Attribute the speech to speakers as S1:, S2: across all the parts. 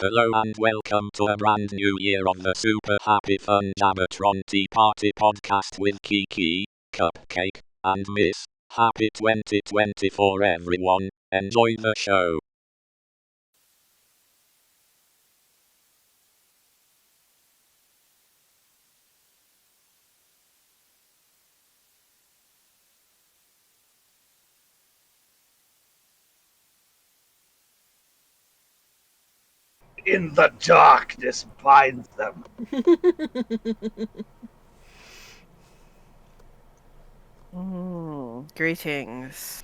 S1: Hello and welcome to a brand new year of the super happy fun Jabbertron Tea Party podcast with Kiki, Cupcake, and Miss. Happy 2024 everyone, enjoy the show.
S2: In the darkness binds them.
S3: Greetings.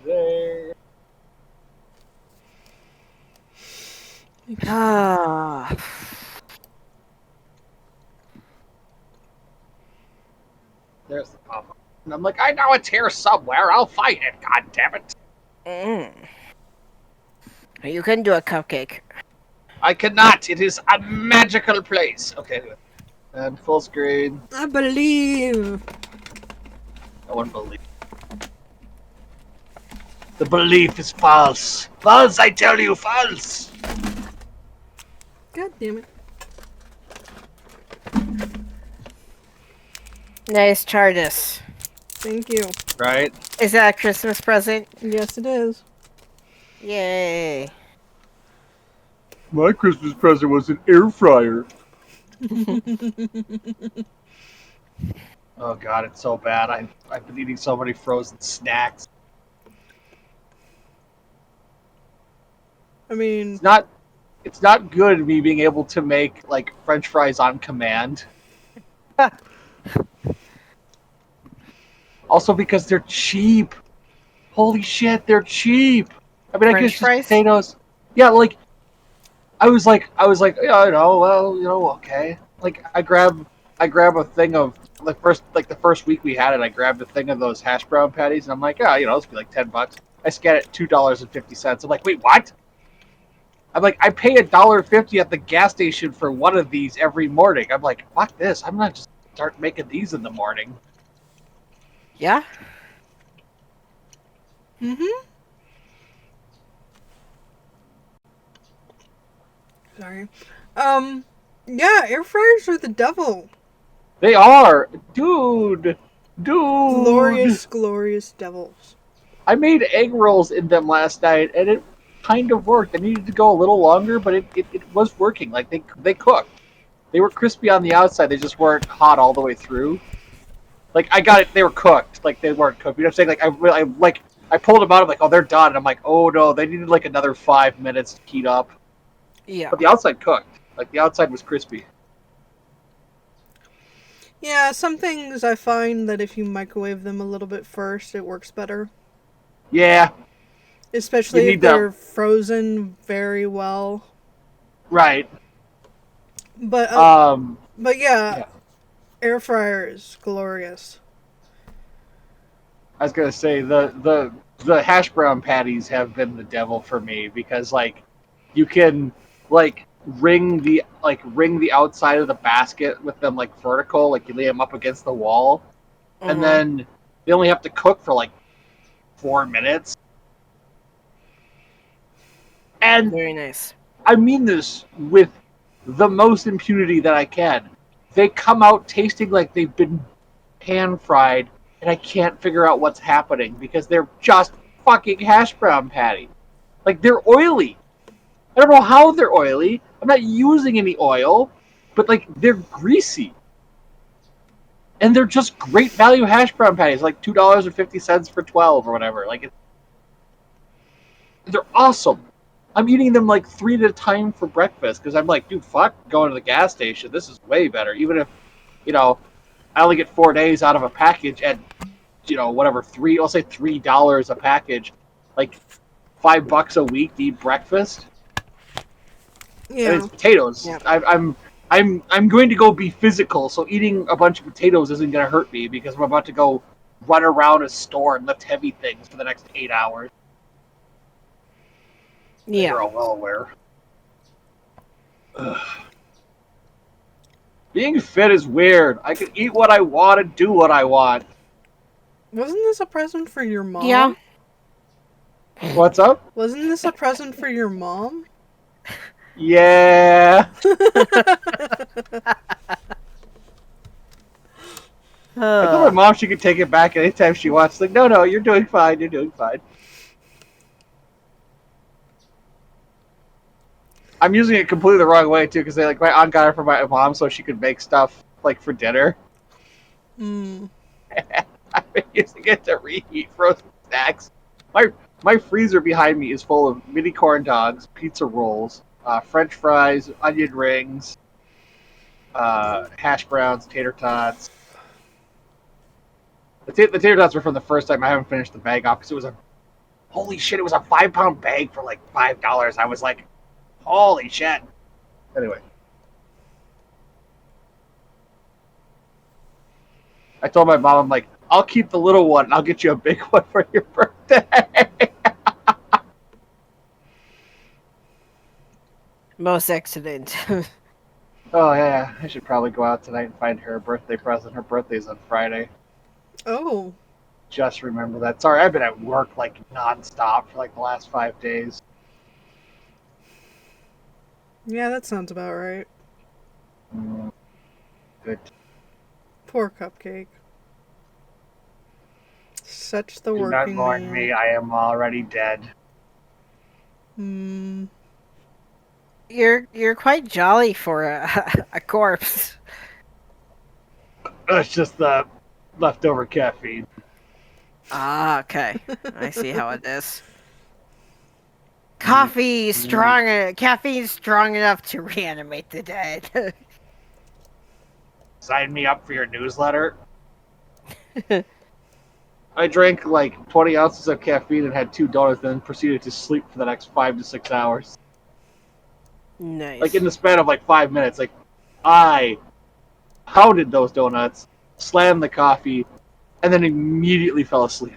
S2: They...
S3: Ah.
S2: There's the pop-up. And I'm like, I know it's here somewhere. I'll find it. God damn it.
S3: You can do a cupcake.
S2: I cannot. It is a magical place. Okay. And full screen.
S4: I believe.
S2: No one believes. The belief is false. False, I tell you, false.
S4: God damn it.
S3: Nice TARDIS.
S4: Thank you.
S2: Right?
S3: Is that a Christmas present?
S4: Yes, it is.
S3: Yay.
S2: My Christmas present was an air fryer. Oh god, it's so bad. I've been eating so many frozen snacks.
S4: I mean,
S2: It's not good me being able to make like French fries on command. Also because they're cheap. Holy shit, they're cheap. I mean, I
S3: French
S2: guess just
S3: fries?
S2: potatoes. Yeah, like I was like, yeah, okay. Like I grab a thing of the first week we had it. I grabbed a thing of those hash brown patties, and I'm like, this will be like $10. I scan it $2.50. I'm like, wait, what? I'm like, I pay $1.50 at the gas station for one of these every morning. I'm like, fuck this. I'm not just start making these in the morning.
S3: Yeah?
S4: sorry. Yeah, air fryers are the devil.
S2: They are, dude.
S4: Glorious, glorious devils.
S2: I made egg rolls in them last night, and it kind of worked. I needed to go a little longer, but it was working. Like they cooked. They were crispy on the outside. They just weren't hot all the way through. Like I got it. They were cooked. Like they weren't cooked. You know what I'm saying? Like I pulled them out. I'm like, oh, they're done. And I'm like, oh no, they needed like another 5 minutes to heat up.
S3: Yeah.
S2: But the outside cooked. Like the outside was crispy.
S4: Yeah, some things I find that if you microwave them a little bit first, it works better.
S2: Yeah.
S4: Especially if they're frozen very well.
S2: Right.
S4: But yeah, air fryer is glorious.
S2: I was gonna say the hash brown patties have been the devil for me because like you can like ring the outside of the basket with them like vertical, like you lay them up against the wall, and then they only have to cook for like 4 minutes. And
S3: very nice.
S2: I mean this with the most impunity that I can. They come out tasting like they've been pan fried, and I can't figure out what's happening because they're just fucking hash brown patty. Like they're oily. I don't know how they're oily. I'm not using any oil, but like they're greasy. And they're just great value hash brown patties, like $2.50 for 12 or whatever. Like they're awesome. I'm eating them like 3 at a time for breakfast because I'm like, dude, fuck going to the gas station. This is way better. Even if, I only get 4 days out of a package at, whatever, I'll say $3 a package, like $5 a week to eat breakfast.
S4: Yeah.
S2: And it's potatoes.
S3: Yeah.
S2: I'm going to go be physical, so eating a bunch of potatoes isn't going to hurt me because I'm about to go run around a store and lift heavy things for the next 8 hours.
S3: Yeah.
S2: You're all well aware. Ugh. Being fit is weird. I can eat what I want and do what I want.
S4: Wasn't this a present for your mom?
S3: Yeah.
S2: What's up?
S4: Wasn't this a present for your mom?
S2: Yeah. I told my mom she could take it back anytime she wants. Like, no, you're doing fine. You're doing fine. I'm using it completely the wrong way too, because my aunt got it for my mom so she could make stuff like for dinner.
S4: Mm.
S2: I've been using it to reheat frozen snacks. My freezer behind me is full of mini corn dogs, pizza rolls, French fries, onion rings, hash browns, tater tots. The tater tots were from the first time. I haven't finished the bag off because it was holy shit, it was a 5-pound bag for like $5. I was like, holy shit. Anyway. I told my mom, I'm like, I'll keep the little one and I'll get you a big one for your birthday.
S3: Most excellent.
S2: Oh, yeah. I should probably go out tonight and find her a birthday present. Her birthday's on Friday.
S4: Oh.
S2: Just remember that. Sorry, I've been at work like nonstop for like the last 5 days.
S4: Yeah, that sounds about right.
S2: Good.
S4: Poor Cupcake. Such the
S2: Do not
S4: working
S2: mourn
S4: man.
S2: me. I am already dead.
S4: Hmm.
S3: You're quite jolly for a corpse.
S2: It's just the leftover caffeine.
S3: Ah, okay. I see how it is. Caffeine strong enough to reanimate the dead.
S2: Sign me up for your newsletter. I drank like 20 ounces of caffeine and had 2 donuts, then proceeded to sleep for the next 5 to 6 hours.
S3: Nice.
S2: Like in the span of like 5 minutes. Like I pounded those donuts, slammed the coffee, and then immediately fell asleep.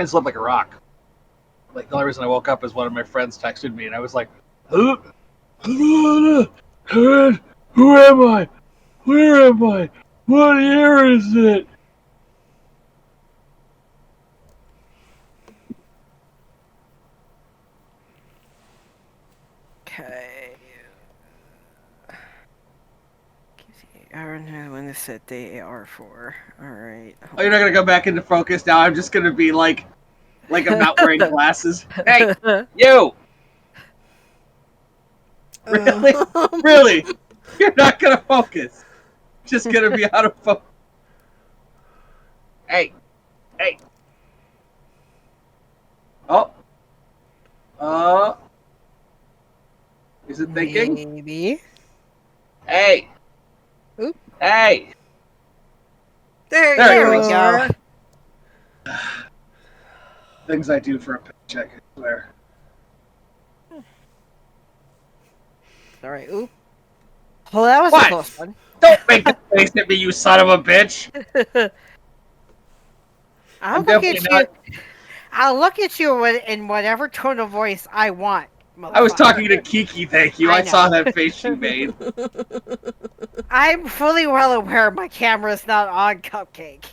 S2: And slept like a rock. Like the only reason I woke up is one of my friends texted me, and I was like, "Who am I? Where am I? What year is it?"
S3: Okay. I don't know when to set they are for. Alright.
S2: Oh, you're not gonna go back into focus now. I'm just gonna be like I'm not wearing glasses. Hey, you! Really? Really? You're not gonna focus. Just gonna be out of focus. Hey. Oh. Is it thinking?
S3: Maybe.
S2: Hey.
S3: Oop.
S2: Hey.
S4: There
S3: There
S4: you
S3: we go.
S4: are.
S2: Things I do for a paycheck, I swear.
S3: Alright, oop. Well, that was
S2: What?
S3: a close one.
S2: Don't make a face at me, you son of a bitch! I'm definitely not.
S3: I'll look at you in whatever tone of voice I want.
S2: I was
S3: Motherfucker.
S2: talking to Kiki, thank you.
S3: I
S2: I saw
S3: know.
S2: that face she made.
S3: I'm fully well aware my camera's not on Cupcake.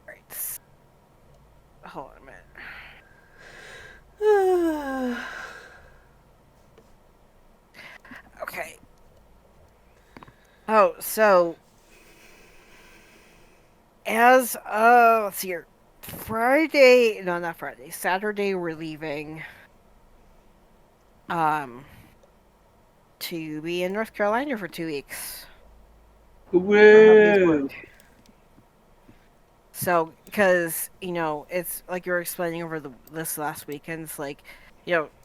S3: Right. Hold on a minute. Okay. Oh, so as let's see here. Not Friday. Saturday we're leaving to be in North Carolina for 2 weeks.
S2: Woo!
S3: So, because, it's like you were explaining over this last weekend, it's like,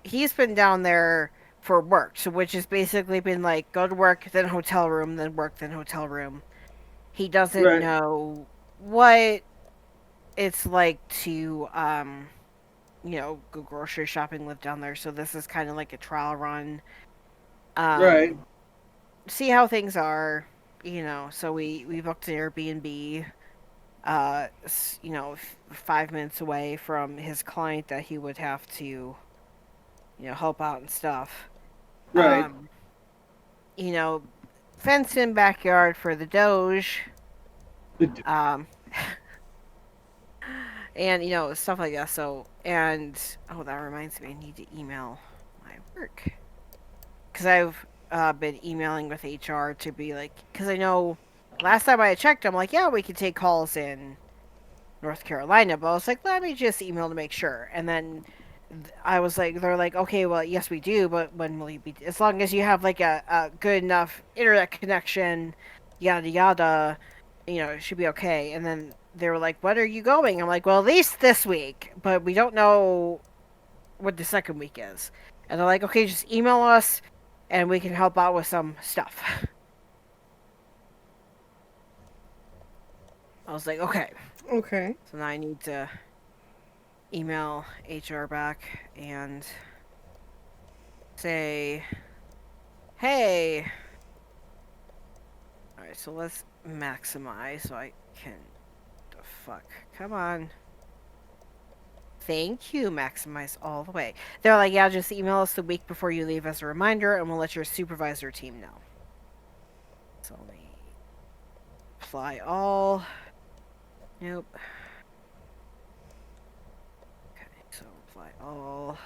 S3: he's been down there for work, so which has basically been like, go to work, then hotel room, then work, then hotel room. He doesn't know what it's like to, go grocery shopping, live down there, so this is kind of like a trial run.
S2: Right.
S3: See how things are, so we booked an Airbnb. 5 minutes away from his client that he would have to, help out and stuff.
S2: Right.
S3: Fenced in backyard for the Doge. and stuff like that. So, and that reminds me, I need to email my work because I've been emailing with HR to be like, because I know last time I checked, I'm like, yeah, we can take calls in North Carolina, but I was like, let me just email to make sure. And then I was like, they're like, okay, well, yes, we do, but when will you be? As long as you have like a good enough internet connection, yada yada, it should be okay. And then they were like, when are you going? I'm like, well, at least this week, but we don't know what the second week is. And they're like, okay, just email us, and we can help out with some stuff. I was like, okay.
S4: Okay.
S3: So now I need to email HR back and say, hey. Alright, so let's maximize so I can. The fuck? Come on. Thank you, maximize all the way. They're like, yeah, just email us the week before you leave as a reminder, and we'll let your supervisor team know. So let me apply all. Nope. Okay, so apply all.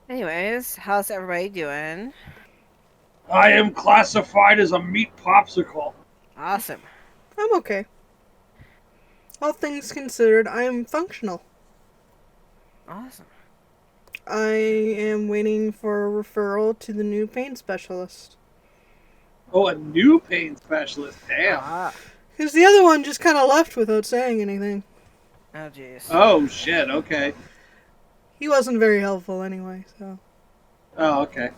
S3: Anyways, how's everybody doing?
S2: I am classified as a meat popsicle.
S3: Awesome.
S4: I'm okay. All things considered, I am functional.
S3: Awesome.
S4: I am waiting for a referral to the new pain specialist.
S2: Oh, a new pain specialist. Damn.
S4: Because the other one just kind of left without saying anything.
S3: Oh, jeez.
S2: Oh, shit. Okay.
S4: He wasn't very helpful anyway, so.
S2: Oh, okay.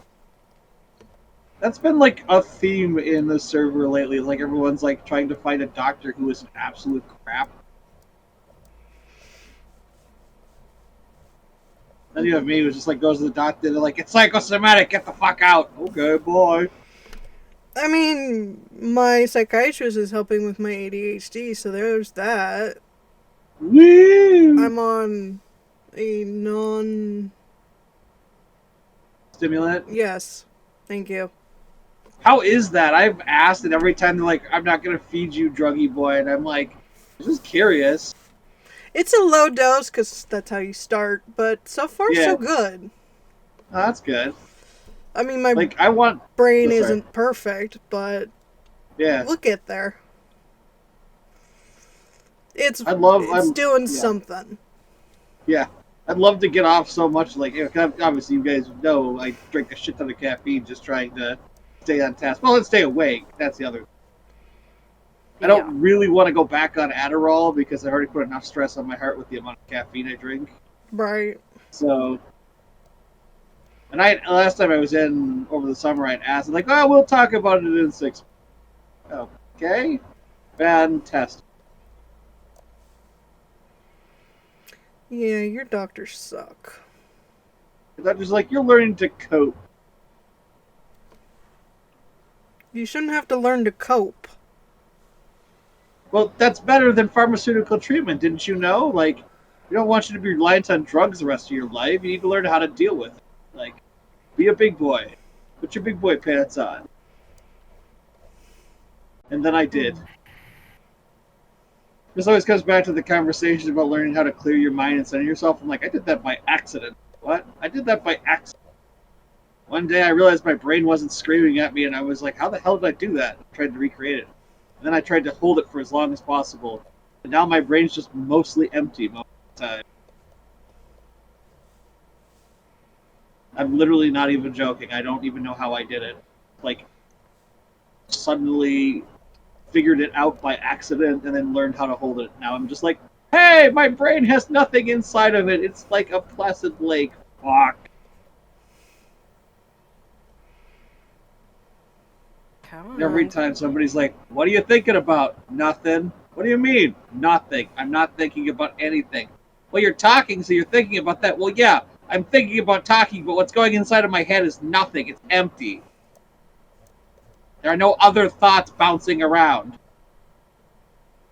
S2: That's been like a theme in the server lately. Like everyone's like trying to find a doctor who is an absolute crap. Then you have me who just like goes to the doctor and they're like, it's psychosomatic, get the fuck out. Okay, boy.
S4: I mean, my psychiatrist is helping with my ADHD, so there's that.
S2: Woo!
S4: I'm on a non...
S2: Stimulant?
S4: Yes. Thank you.
S2: How is that? I've asked it every time they're like, I'm not going to feed you, druggy boy. And I'm like, I'm just curious.
S4: It's a low dose, because that's how you start, but so far
S2: Yeah.
S4: so good.
S2: Oh, that's good.
S4: I mean, my
S2: Like, I want...
S4: brain
S2: Oh, sorry.
S4: isn't perfect, but
S2: Yeah.
S4: we'll get there. It's
S2: I love...
S4: doing
S2: yeah.
S4: something.
S2: Yeah. I'd love to get off so much. Like, obviously, you guys know I drink a shit ton of caffeine just trying to stay on task. Well, let's stay awake. That's the other. I don't really want to go back on Adderall because I already put enough stress on my heart with the amount of caffeine I drink.
S4: Right.
S2: So, and last time I was in over the summer, I'd asked, like, oh, we'll talk about it in 6 months. Okay. Fantastic.
S4: Yeah, your doctors suck.
S2: The doctor's like, you're learning to cope.
S4: You shouldn't have to learn to cope.
S2: Well, that's better than pharmaceutical treatment, didn't you know? Like, we don't want you to be reliant on drugs the rest of your life. You need to learn how to deal with it. Like, be a big boy. Put your big boy pants on. And then I did. This always comes back to the conversation about learning how to clear your mind and center yourself. I'm like, I did that by accident. What? I did that by accident. One day I realized my brain wasn't screaming at me, and I was like, how the hell did I do that? I tried to recreate it. And then I tried to hold it for as long as possible. And now my brain's just mostly empty most of the time. I'm literally not even joking. I don't even know how I did it. Like, suddenly figured it out by accident and then learned how to hold it. Now I'm just like, hey, my brain has nothing inside of it. It's like a placid lake. Fuck. And every time somebody's like, what are you thinking about? Nothing. What do you mean? Nothing. I'm not thinking about anything. Well, you're talking, so you're thinking about that. Well, yeah, I'm thinking about talking, but what's going inside of my head is nothing. It's empty. There are no other thoughts bouncing around.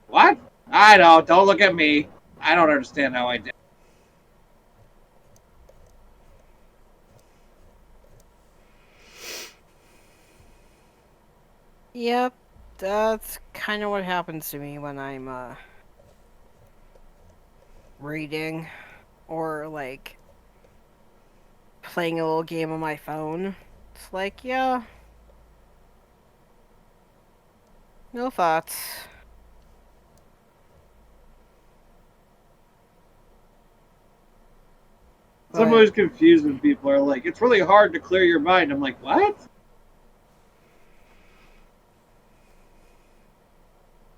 S2: What? I know, don't look at me. I don't understand how I did.
S3: Yep, that's kind of what happens to me when I'm reading or like playing a little game on my phone. It's like, yeah, no thoughts.
S2: I'm always confused when people are like, it's really hard to clear your mind. I'm like, what?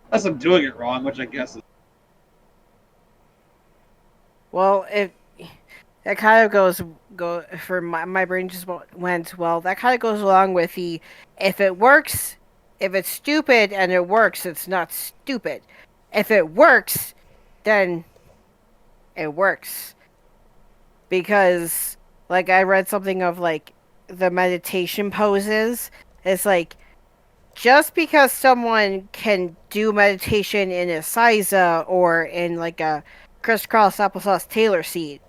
S2: Unless I'm doing it wrong, which I guess is.
S3: Well, that kind of go for my brain just went, well, that kind of goes along with the, if it works, if it's stupid and it works, it's not stupid. If it works, then it works. Because like I read something of like the meditation poses, it's like just because someone can do meditation in a Siza or in like a crisscross applesauce Taylor seat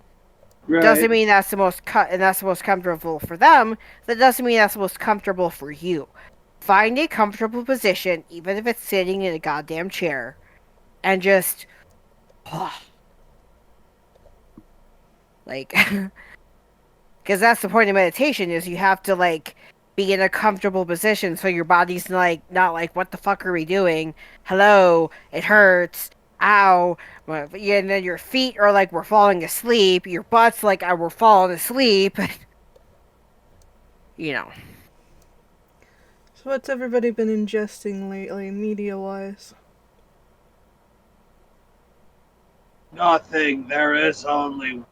S3: doesn't mean that's the most that's the most comfortable for them. That doesn't mean that's the most comfortable for you. Find a comfortable position, even if it's sitting in a goddamn chair, and just like, because that's the point of meditation, is you have to like be in a comfortable position so your body's like not like, what the fuck are we doing? Hello, it hurts. Ow. And then your feet are like, we're falling asleep. Your butt's like, we're falling asleep. You know.
S4: So what's everybody been ingesting lately, media-wise?
S2: Nothing. There is only.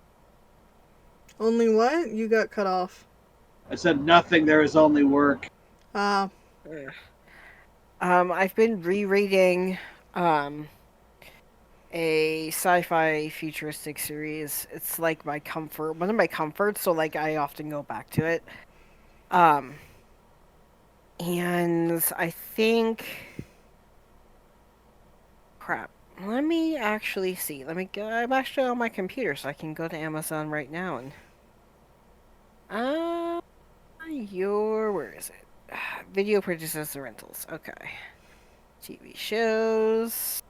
S4: Only what? You got cut off.
S2: I said nothing. There is only work.
S4: Ah.
S3: I've been rereading a sci-fi futuristic series. It's like one of my comforts, so like I often go back to it. And I think, crap. Let me actually see. I'm actually on my computer, so I can go to Amazon right now and where is it? Video purchases and rentals. Okay. TV shows.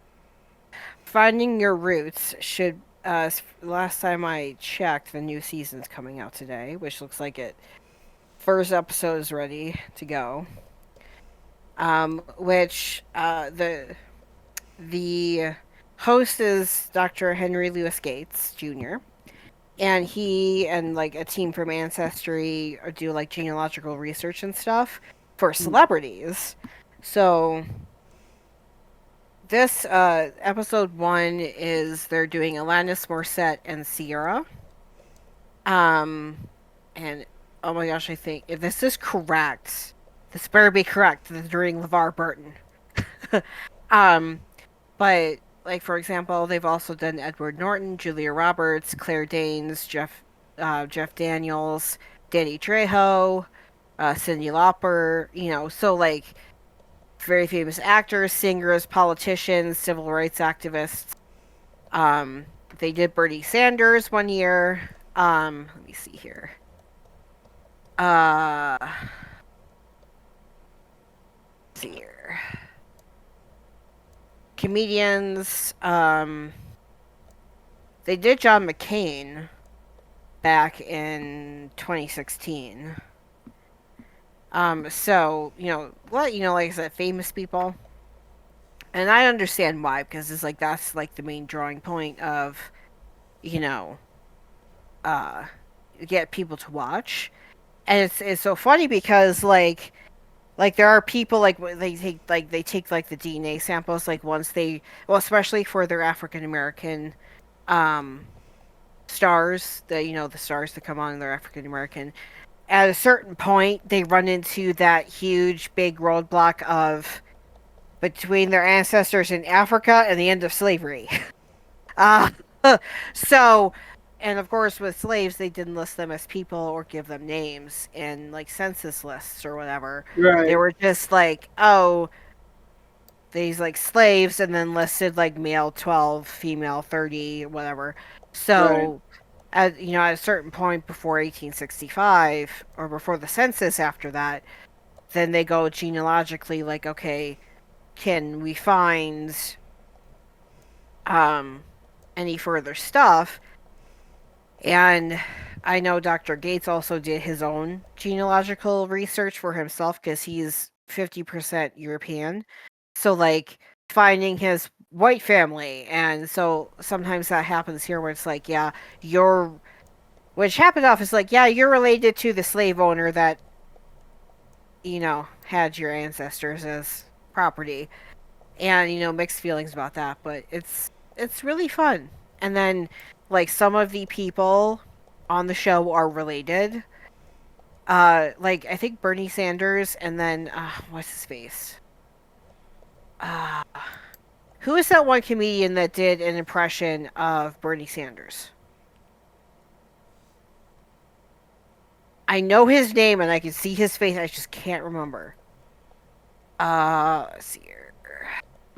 S3: Finding Your Roots should, last time I checked, the new season's coming out today, which looks like it. First episode is ready to go. Which, the host is Dr. Henry Louis Gates Jr., and he and like a team from Ancestry do like genealogical research and stuff for celebrities. So this episode 1 is they're doing Alanis Morissette and Sierra. And oh my gosh, I think if this is correct, this better be correct. They're doing LeVar Burton. But like, for example, they've also done Edward Norton, Julia Roberts, Claire Danes, Jeff Daniels, Danny Trejo, Cyndi Lauper. You know, so like very famous actors, singers, politicians, civil rights activists. They did Bernie Sanders one year. Let me see here. Let's see here. Comedians. They did John McCain back in 2016. So, like I said, famous people. And I understand why, because it's like, that's like the main drawing point of, get people to watch. And it's so funny because like there are people like they take like the DNA samples like once especially for their African American stars, the stars that come on, they're African American. At a certain point, they run into that huge big roadblock of between their ancestors in Africa and the end of slavery. So And of course, with slaves, they didn't list them as people or give them names in like census lists or whatever.
S2: Right.
S3: They were just like, oh, these like slaves, and then listed like male 12, female 30, whatever. So, at a certain point before 1865 or before the census, after that, then they go genealogically like, okay, can we find any further stuff? And I know Dr. Gates also did his own genealogical research for himself because he's 50% European. So, like, finding his white family. And so sometimes that happens here where it's like, yeah, which happened off is like, yeah, you're related to the slave owner that, had your ancestors as property. And, mixed feelings about that. But it's really fun. And then, like, some of the people on the show are related. Like, I think Bernie Sanders, and then what's his face? Who is that one comedian that did an impression of Bernie Sanders? I know his name and I can see his face. I just can't remember. Let's see here.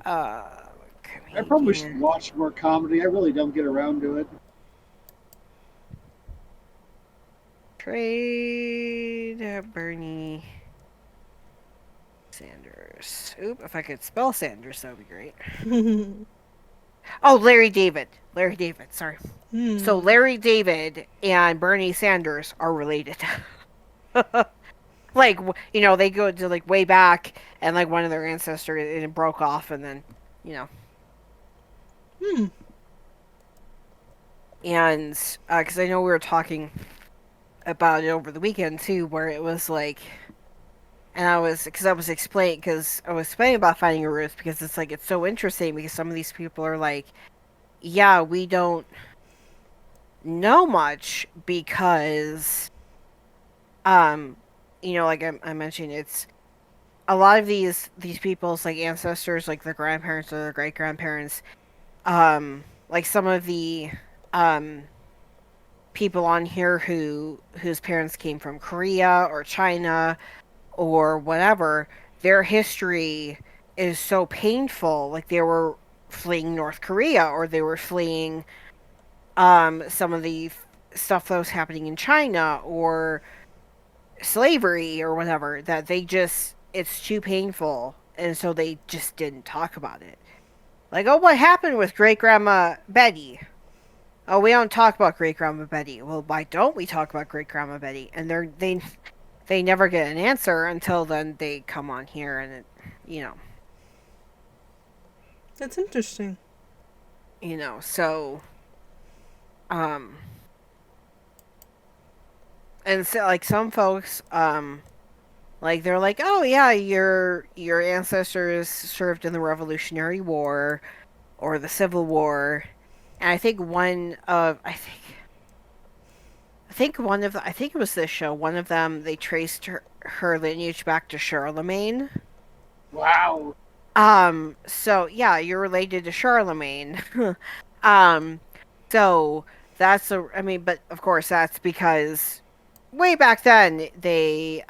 S2: I probably should watch more comedy. I really don't get around to it.
S3: Trade Bernie Sanders. Oop, if I could spell Sanders, that would be great. Oh, Larry David. Larry David, sorry. So Larry David and Bernie Sanders are related. Like, they go to like way back, and like one of their ancestors, it broke off, and then, And, because I know we were talking about it over the weekend too, where it was like, and I was explaining about Finding a Ruth, because it's like, it's so interesting because some of these people are like, yeah, we don't know much because, like I mentioned, it's a lot of these people's like ancestors, like their grandparents or their great grandparents, like some of the people on here whose parents came from Korea or China or whatever, their history is so painful. Like, they were fleeing North Korea, or they were fleeing some of the stuff that was happening in China, or slavery or whatever, that it's too painful, and so they just didn't talk about it. Like, oh, what happened with great grandma Betty? Oh, we don't talk about great grandma Betty. Well, why don't we talk about great grandma Betty? And they never get an answer until then they come on here, and
S4: That's interesting.
S3: So, and so, like, some folks, like, they're like, oh yeah, your ancestors served in the Revolutionary War or the Civil War, and I think it was this show. One of them, they traced her lineage back to Charlemagne.
S2: Wow.
S3: So yeah, you're related to Charlemagne. So but of course that's because way back then they,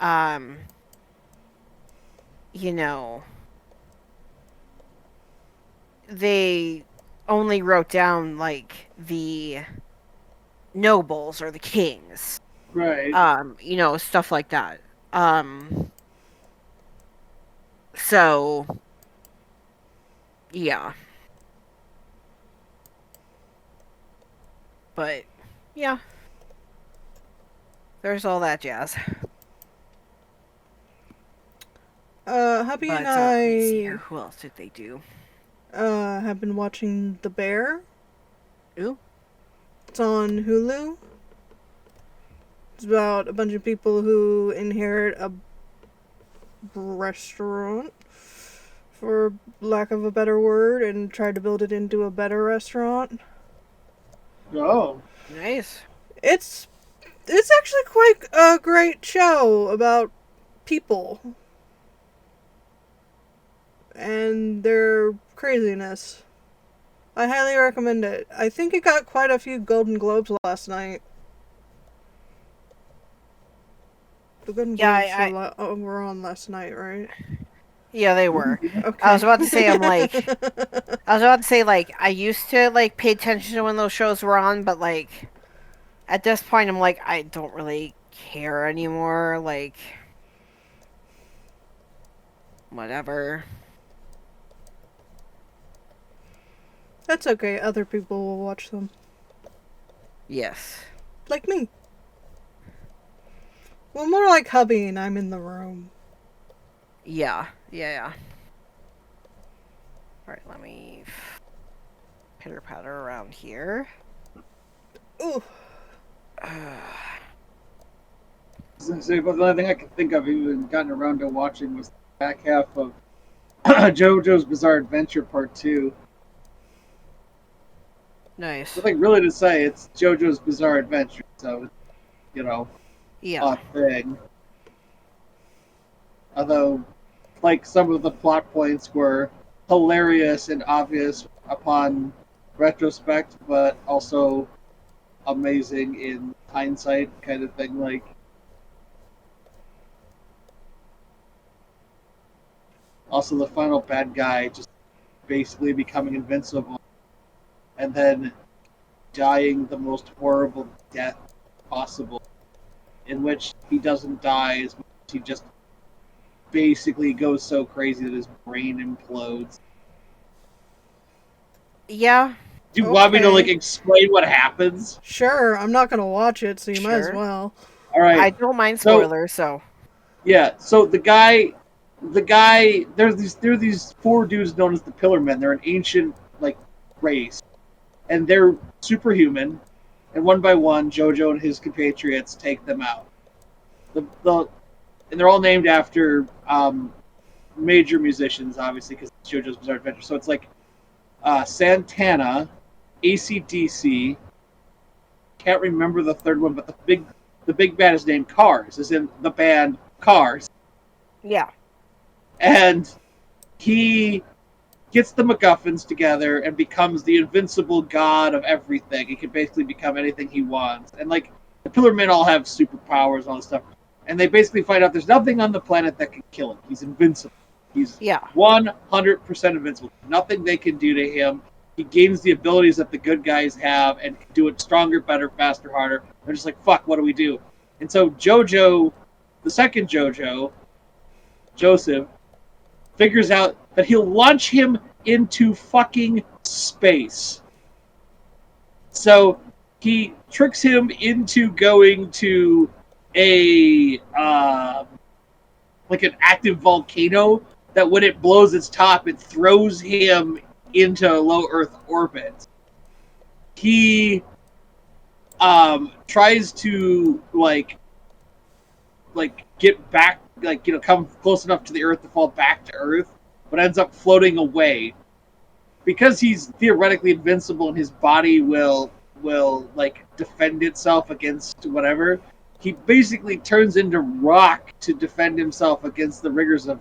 S3: they only wrote down like the nobles or the kings.
S2: Right.
S3: Stuff like that. So yeah. But yeah. There's all that jazz.
S4: Happy and I,
S3: let's see here. Who else did they do?
S4: Have been watching The Bear.
S3: Ooh.
S4: It's on Hulu. It's about a bunch of people who inherit a restaurant, for lack of a better word, and try to build it into a better restaurant.
S2: Oh.
S3: Nice.
S4: It's actually quite a great show about people and their craziness. I highly recommend it. I think it got quite a few Golden Globes last night. The Golden Globes were on last night, right?
S3: Yeah, they were.
S4: Okay.
S3: I was about to say, I used to, like, pay attention to when those shows were on, but, like, at this point, I'm like, I don't really care anymore. Like, whatever.
S4: That's okay. Other people will watch them.
S3: Yes.
S4: Like me. Well, more like hubby and I'm in the room.
S3: Yeah. Alright, let me pitter-patter around here.
S4: Ooh.
S2: So, but the only thing I could think of even gotten around to watching was the back half of JoJo's Bizarre Adventure Part 2.
S3: Nice.
S2: Nothing really to say. It's JoJo's Bizarre Adventure, so,
S3: Yeah.
S2: a thing. Although, like, some of the plot points were hilarious and obvious upon retrospect, but also amazing in hindsight, kind of thing. Like, also the final bad guy just basically becoming invincible and then dying the most horrible death possible, in which he doesn't die as much as he just basically goes so crazy that his brain implodes.
S3: Yeah.
S2: Do you want me to, like,
S4: Okay.
S2: explain what happens?
S4: Sure, I'm not gonna watch it, so you might as
S3: Sure.
S4: well.
S2: All right.
S3: I don't mind spoilers, so.
S2: Yeah. So the guy, there are these four dudes known as the Pillar Men. They're an ancient, like, race, and they're superhuman. And one by one, JoJo and his compatriots take them out. And they're all named after major musicians, obviously, because it's JoJo's Bizarre Adventure. So it's like Santana, AC/DC. Can't remember the third one, but the big band is named Cars, is in the band Cars.
S3: Yeah.
S2: And he gets the MacGuffins together and becomes the invincible god of everything. He can basically become anything he wants. And, like, the Pillar Men all have superpowers and all this stuff. And they basically find out there's nothing on the planet that can kill him. He's invincible. He's 100% invincible. Nothing they can do to him. He gains the abilities that the good guys have and can do it stronger, better, faster, harder. They're just like, fuck, what do we do? And so JoJo, the second JoJo, Joseph, figures out that he'll launch him into fucking space. So he tricks him into going to a like an active volcano that when it blows its top, it throws him into low Earth orbit. He tries to like get back, come close enough to the Earth to fall back to Earth, but ends up floating away. Because he's theoretically invincible and his body will like defend itself against whatever, he basically turns into rock to defend himself against the rigors of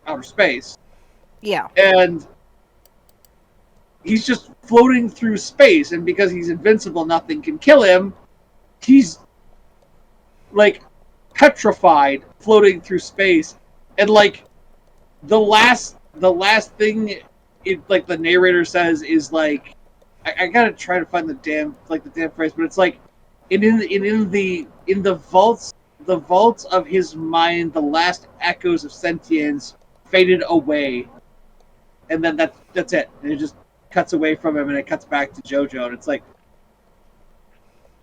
S2: outer space.
S3: Yeah.
S2: And he's just floating through space, and because he's invincible, nothing can kill him. He's like petrified floating through space. And like the last thing like the narrator says is like, I gotta try to find the damn phrase, but it's like in the vaults of his mind, the last echoes of sentience faded away, and then that's it. And it just cuts away from him, and it cuts back to JoJo, and it's like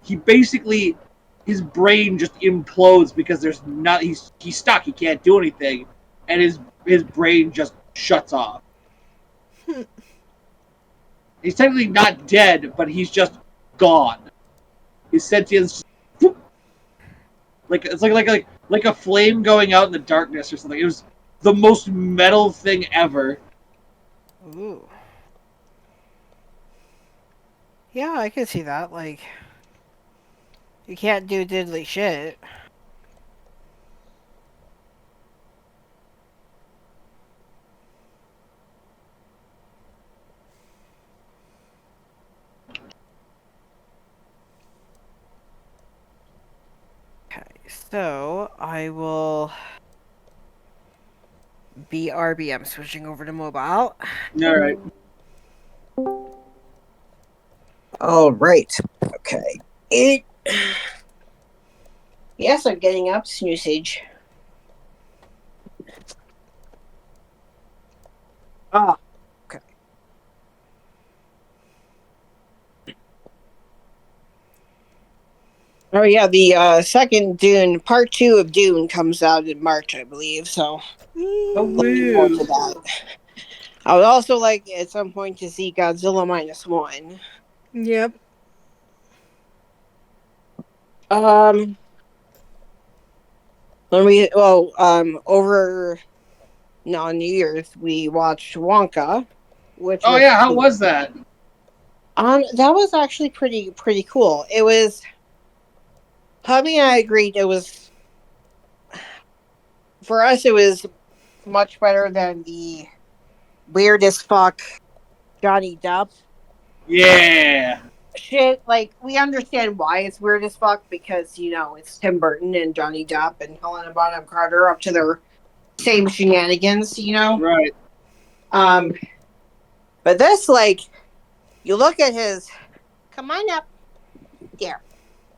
S2: he basically, his brain just implodes because there's not he's stuck. He can't do anything, and his brain just shuts off. He's technically not dead, but he's just gone. His sentience, whoop, like it's like a flame going out in the darkness or something. It was the most metal thing ever.
S3: Ooh. Yeah, I can see that. Like, you can't do diddly shit. So I will BRB. I'm switching over to mobile.
S2: All right.
S5: All right. Okay. Yes, I'm getting up usage. Ah. Okay. Oh yeah, the second Dune, part 2 of Dune comes out in March, I believe. So
S2: Oh,
S5: looking forward to
S2: woo.
S5: that. I would also like at some point to see Godzilla -1.
S4: Yep.
S5: When over on New Year's we watched Wonka, which
S2: Oh
S5: was
S2: yeah, how was that?
S5: that was actually pretty cool. It was. Hubby and I agreed it was, for us, it was much better than the weird as fuck Johnny Depp
S2: Yeah.
S5: shit. Like, we understand why it's weird as fuck because, it's Tim Burton and Johnny Depp and Helena Bonham Carter up to their same shenanigans.
S2: Right.
S5: Um, but this, like, you look at his, come on up, there.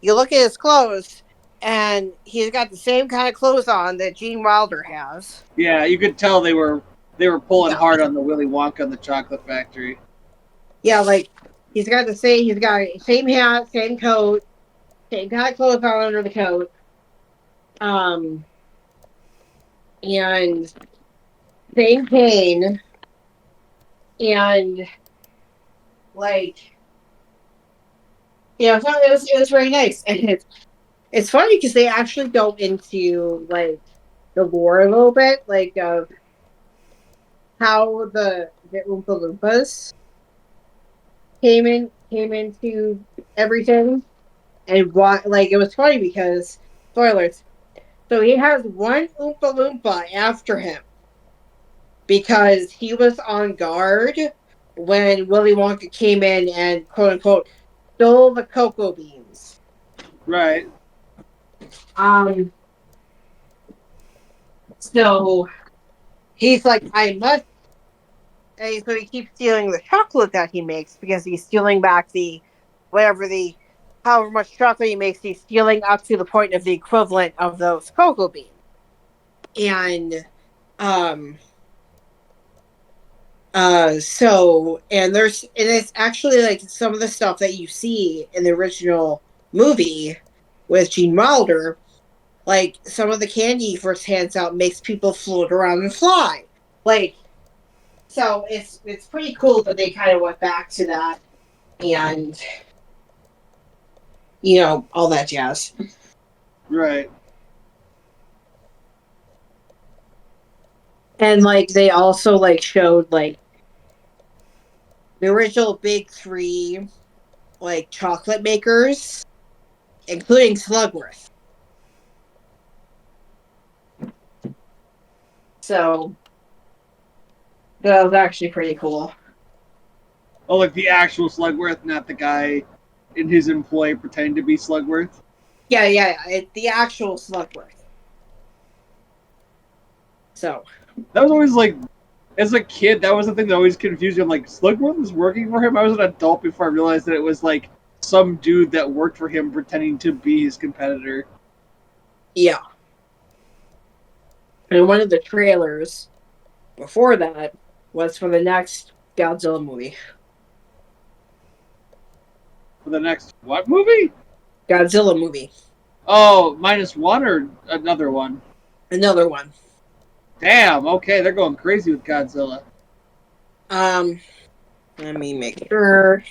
S5: You look at his clothes, and he's got the same kind of clothes on that Gene Wilder has.
S2: Yeah, you could tell they were pulling
S5: Yeah.
S2: hard on the Willy Wonka and the Chocolate Factory.
S5: Yeah, like he's got same hat, same coat, same kind of clothes on under the coat. And same cane, and like so it was very nice. And it's funny because they actually go into like the lore a little bit, like of how the Oompa Loompas came into everything. And why, like, it was funny because, spoilers, so he has one Oompa Loompa after him because he was on guard when Willy Wonka came in and, quote unquote, stole the cocoa beans.
S2: Right.
S5: So he's like, I must. And so he keeps stealing the chocolate that he makes because he's stealing back however much chocolate he makes, he's stealing up to the point of the equivalent of those cocoa beans. And and it's actually like some of the stuff that you see in the original movie with Gene Wilder, like some of the candy he first hands out makes people float around and fly. Like, so it's pretty cool that they kind of went back to that and all that jazz.
S2: Right.
S5: And like they also like showed like the original big three like chocolate makers, including Slugworth. So that was actually pretty cool.
S2: Oh, like the actual Slugworth, not the guy in his employ pretending to be Slugworth.
S5: Yeah. The actual Slugworth. So
S2: That was always like, as a kid, that was the thing that always confused me. I'm like, Slugworth was working for him? I was an adult before I realized that it was like some dude that worked for him pretending to be his competitor.
S5: yeah. And one of the trailers before that was for the next Godzilla movie.
S2: For the next what movie?
S5: Godzilla movie.
S2: Oh, -1 or another one?
S5: Another one.
S2: Damn, okay, they're going crazy with Godzilla.
S5: Let me make sure.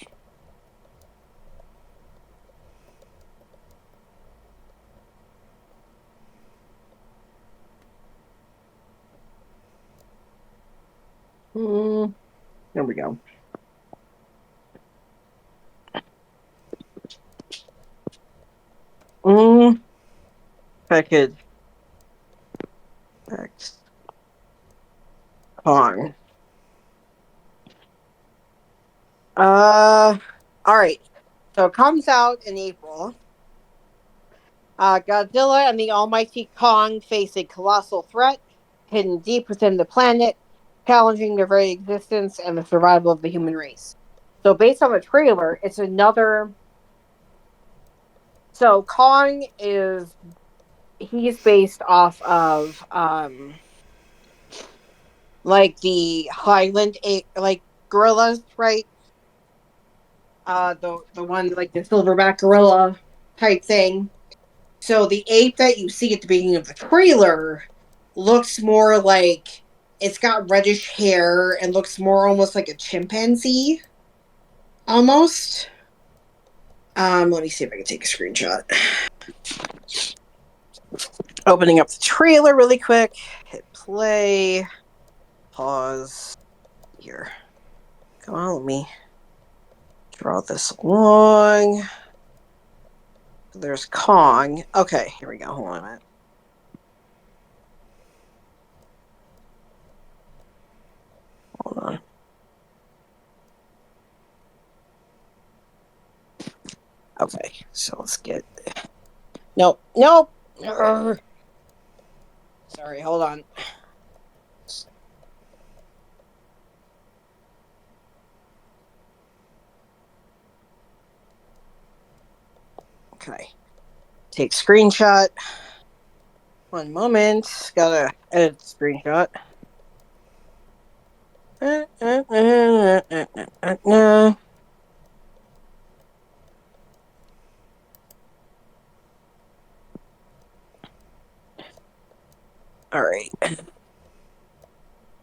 S5: There we go. If I could. Next. All right. So it comes out in April. Godzilla and the almighty Kong face a colossal threat hidden deep within the planet, challenging their very existence and the survival of the human race. So, based on the trailer, it's another. So, Kong he's based off of like the Highland like gorillas, right? The one like the silverback gorilla type thing. So the ape that you see at the beginning of the trailer looks more like it's got reddish hair and looks more almost like a chimpanzee. Almost. Let me see if I can take a screenshot. Opening up the trailer really quick. Hit play. Pause. Here. Come on, let me draw this along. There's Kong. Okay, here we go. Hold on a minute. Hold on. Okay, so let's get. Nope. Urgh. Sorry, hold on. Okay. Take screenshot. One moment. Gotta edit the screenshot. Alright.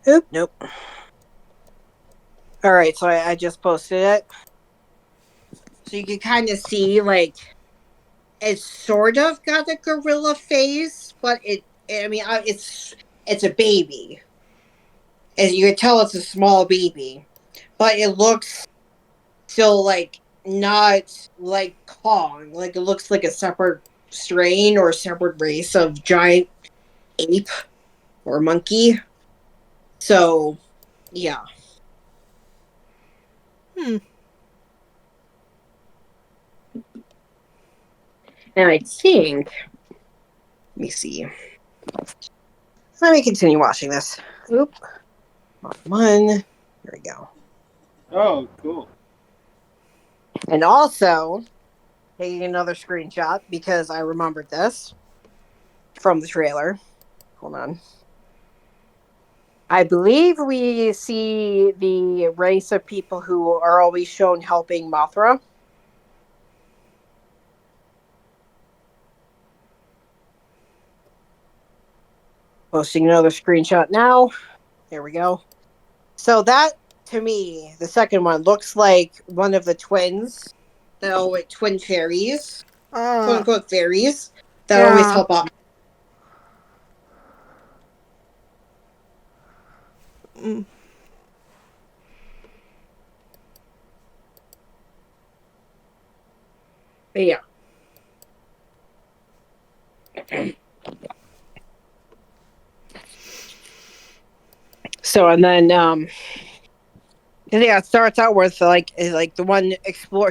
S5: Oop, nope. Alright, so I just posted it. So you can kind of see, like, it's sort of got a gorilla face, but it's a baby. As you can tell, it's a small baby, but it looks still like not like Kong. Like it looks like a separate strain or separate race of giant ape or monkey. So, yeah. And I think, let me see. Let me continue watching this. Oop. One. Here we go.
S2: Oh, cool.
S5: And also, taking another screenshot because I remembered this from the trailer. Hold on. I believe we see the race of people who are always shown helping Mothra. Posting another screenshot now. There we go. So that, to me, the second one looks like one of the twins. The twin fairies. Quote unquote fairies. That always help out. But yeah. So and then it starts out with like the one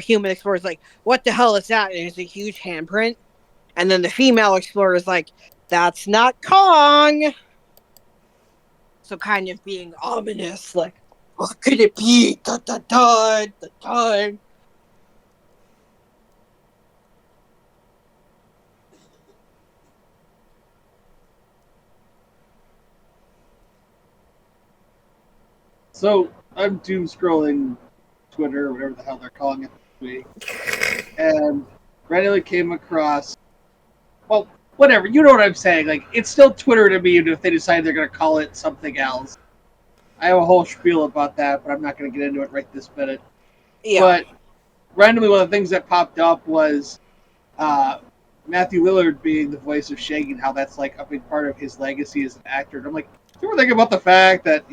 S5: human explorer is like, what the hell is that? And it's a huge handprint. And then the female explorer is like, that's not Kong. So kind of being ominous, like, what could it be? Da da da da da.
S2: So I'm doom scrolling Twitter or whatever the hell they're calling it this week, and randomly came across. Well, whatever. You know what I'm saying? Like, it's still Twitter to me, even if they decide they're going to call it something else. I have a whole spiel about that, but I'm not going to get into it right this minute.
S5: Yeah.
S2: But randomly, one of the things that popped up was Matthew Lillard being the voice of Shaggy and how that's like a big part of his legacy as an actor. And I'm like, do you ever think about the fact that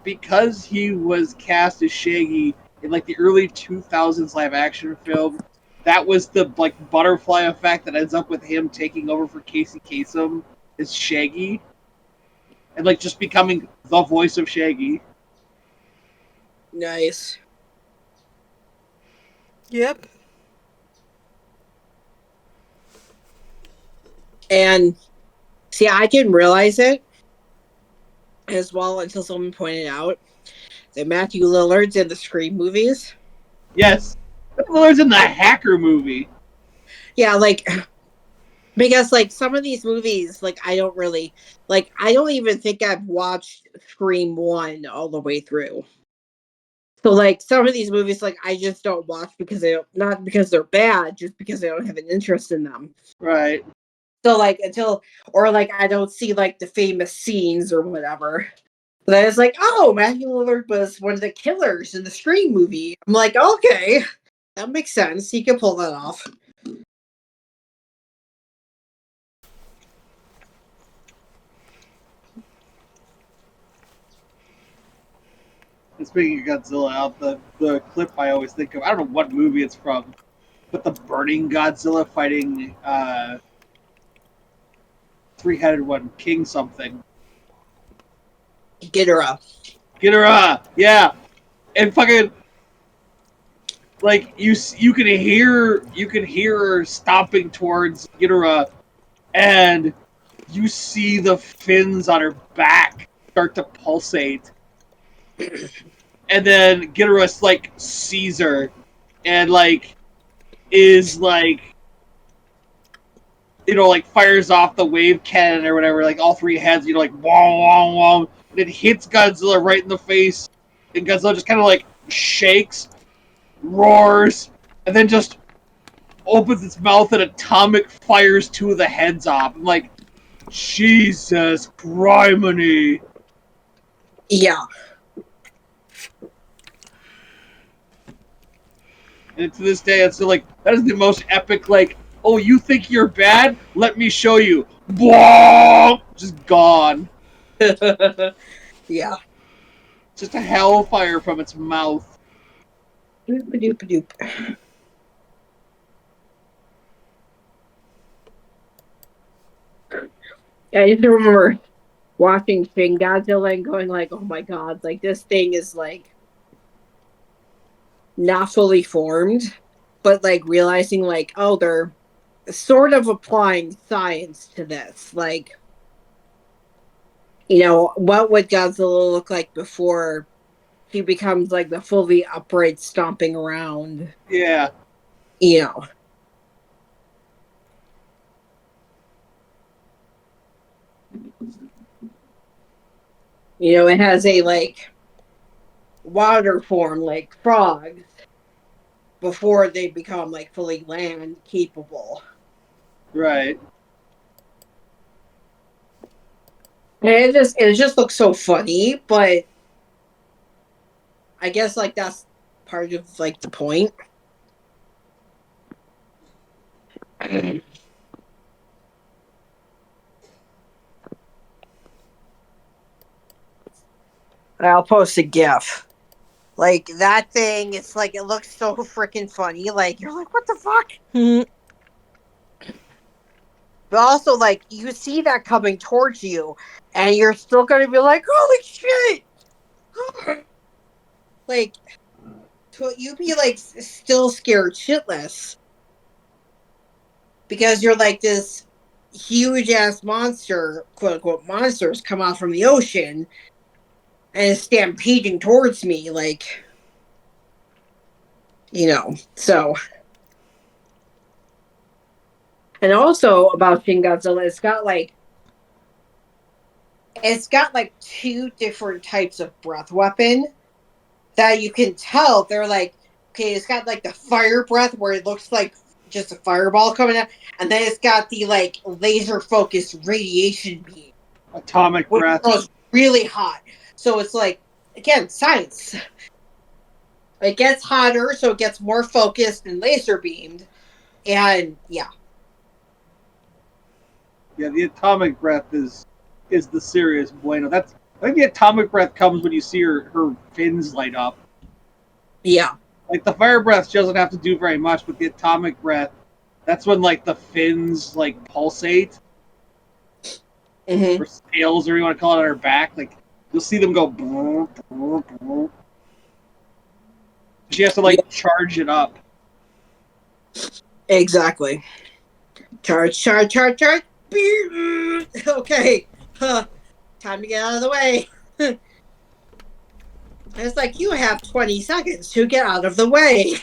S2: because he was cast as Shaggy in like the early 2000s live action film, that was the like butterfly effect that ends up with him taking over for Casey Kasem as Shaggy and like just becoming the voice of Shaggy.
S5: Nice.
S4: Yep.
S5: And see, I didn't realize it as well until someone pointed out that Matthew Lillard's in the Scream movies.
S2: Yes. Lillard's in the Hacker movie.
S5: Yeah, like, because, like, some of these movies, like, I don't really, like, I don't even think I've watched Scream 1 all the way through. So, like, some of these movies, like, I just don't watch because they don't, not because they're bad, just because I don't have an interest in them.
S2: Right.
S5: So, like, or, like, I don't see, like, the famous scenes or whatever. But then it's like, oh, Matthew Lillard was one of the killers in the Scream movie. I'm like, okay, that makes sense. He can pull that off.
S2: And speaking of Godzilla, out the clip I always think of, I don't know what movie it's from, but the burning Godzilla fighting three-headed one, King something.
S5: Ghidorah.
S2: Ghidorah, yeah, and fucking like you can hear her stomping towards Ghidorah, and you see the fins on her back start to pulsate, and then Ghidorah like sees her, and like is like, you know, like fires off the wave cannon or whatever, like all three heads, you know, like wong wong wong, and it hits Godzilla right in the face, and Godzilla just kind of like shakes, roars, and then just opens its mouth and atomic fires two of the heads off. I'm like, Jesus criminy.
S5: Yeah.
S2: And to this day, it's still like, that is the most epic, like, oh, you think you're bad? Let me show you. Blah! Just gone.
S5: Yeah.
S2: Just a hellfire from its mouth.
S5: Doop-a-doop-a-doop. I just remember watching Shin Godzilla and going like, oh my god, like this thing is like not fully formed, but like realizing like, oh, they're sort of applying science to this. Like, you know, what would Godzilla look like before he becomes like the fully upright stomping around?
S2: Yeah.
S5: You know. You know, it has a like water form like frogs before they become like fully land capable.
S2: Right.
S5: And it just looks so funny, but I guess like that's part of like the point. I'll post a GIF. Like that thing, it's like it looks so freaking funny. Like you're like, what the fuck? But also, like you see that coming towards you, and you're still gonna be like, holy shit! Like, you be like still scared shitless because you're like this huge ass monster, quote unquote monsters come out from the ocean and is stampeding towards me, like, you know. So, and also about Shin Godzilla, it's got like two different types of breath weapon that you can tell they're like, okay, it's got like the fire breath where it looks like just a fireball coming out, and then it's got the like laser focused radiation beam,
S2: Atomic
S5: which
S2: breath.
S5: goes really hot. So it's like, again, science. It gets hotter, so it gets more focused and laser beamed, and yeah.
S2: Yeah, the atomic breath is the serious bueno. That's, I think the atomic breath comes when you see her fins light up.
S5: Yeah.
S2: Like the fire breath, she doesn't have to do very much, but the atomic breath, that's when like the fins like pulsate,
S5: Mm-hmm.
S2: or scales, or you want to call it, on her back. Like you'll see them go. Brr, brr, brr. She has to like charge it up.
S5: Exactly. Charge, charge, charge, charge. Okay, time to get out of the way. And it's like, you have 20 seconds to get out of the way.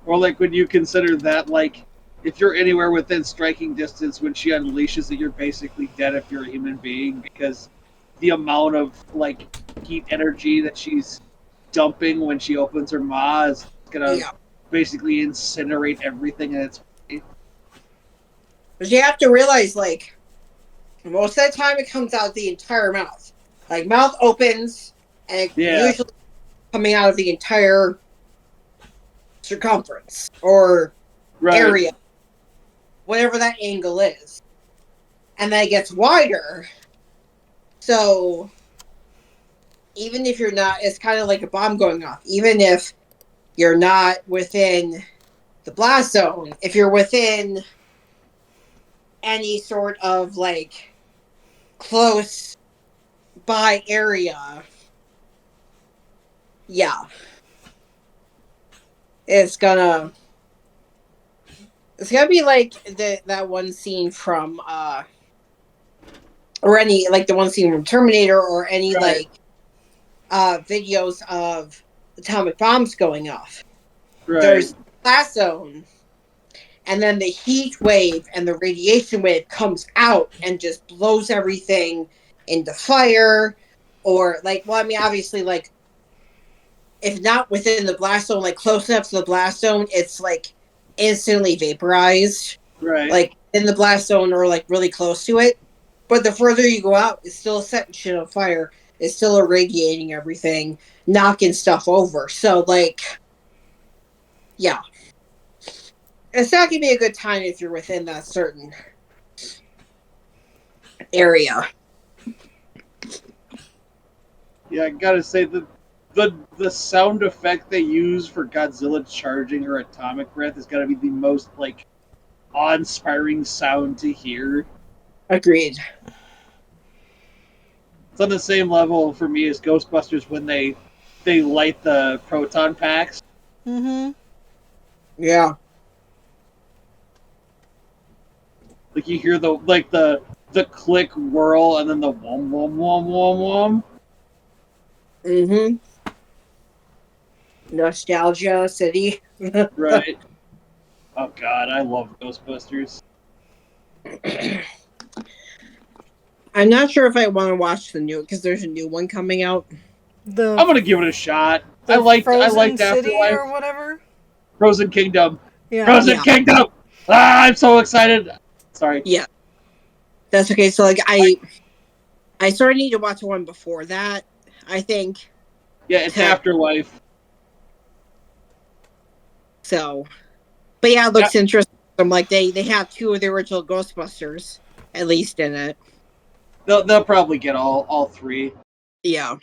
S2: Or like when you consider that, like, if you're anywhere within striking distance when she unleashes it, you're basically dead if you're a human being, because the amount of like heat energy that she's dumping when she opens her maw is gonna basically incinerate everything in its way.
S5: But you have to realize, like, most of the time it comes out the entire mouth. Like, mouth opens, and usually coming out of the entire circumference or area, whatever that angle is. And then it gets wider. So, even if you're not, it's kind of like a bomb going off. Even if you're not within the blast zone, if you're within any sort of, like, close by area, it's gonna be like that one scene from or any, like, the one scene from Terminator, or any like videos of atomic bombs going off. There's blast zone, and then the heat wave and the radiation wave comes out and just blows everything into fire. Or, like, well, I mean, obviously, like, if not within the blast zone, like close enough to the blast zone, it's like instantly vaporized. Like in the blast zone, or like really close to it. But the further you go out, it's still setting shit on fire. It's still irradiating everything, knocking stuff over. So, like, yeah. It's not going to be a good time if you're within that certain area.
S2: Yeah, I gotta say, the sound effect they use for Godzilla charging her atomic breath is gotta be the most, like, awe-inspiring sound to hear.
S5: Agreed.
S2: It's on the same level for me as Ghostbusters when they light the proton packs.
S4: Mm-hmm.
S5: Yeah.
S2: Like, you hear the click whirl and then the wom wom wom wom wom.
S5: Mm-hmm. Nostalgia City.
S2: Right. Oh god, I love Ghostbusters.
S5: I'm not sure if I want to watch the new, because there's a new one coming out.
S2: I'm gonna give it a shot. I liked
S4: Frozen City
S2: Afterlife.
S4: or whatever.
S2: Frozen Kingdom.
S4: Yeah.
S2: Frozen Kingdom. Ah, I'm so excited. Sorry.
S5: Yeah. That's okay. So, like, I sort of need to watch one before that, I think.
S2: Yeah, it's Afterlife.
S5: So, but yeah, it looks interesting. I'm like, they have two of the original Ghostbusters at least in it.
S2: They'll probably get all three.
S5: Yeah.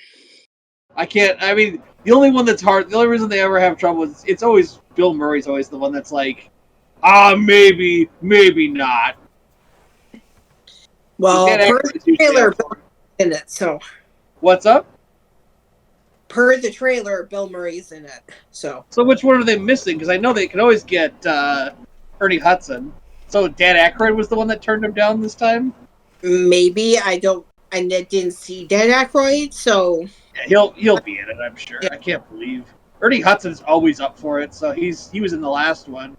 S2: I can't. I mean, the only one that's hard. The only reason they ever have trouble is it's always Bill Murray's always the one that's like, maybe not.
S5: Well, per the trailer, Bill Murray's in it. So,
S2: what's up?
S5: Per the trailer, Bill Murray's in it. So
S2: which one are they missing? Because I know they can always get Ernie Hudson. So Dan Aykroyd was the one that turned him down this time.
S5: Maybe I didn't see Dan Aykroyd, so
S2: yeah, he'll be in it. I'm sure. Yeah. I can't believe Ernie Hudson's always up for it. So he was in the last one.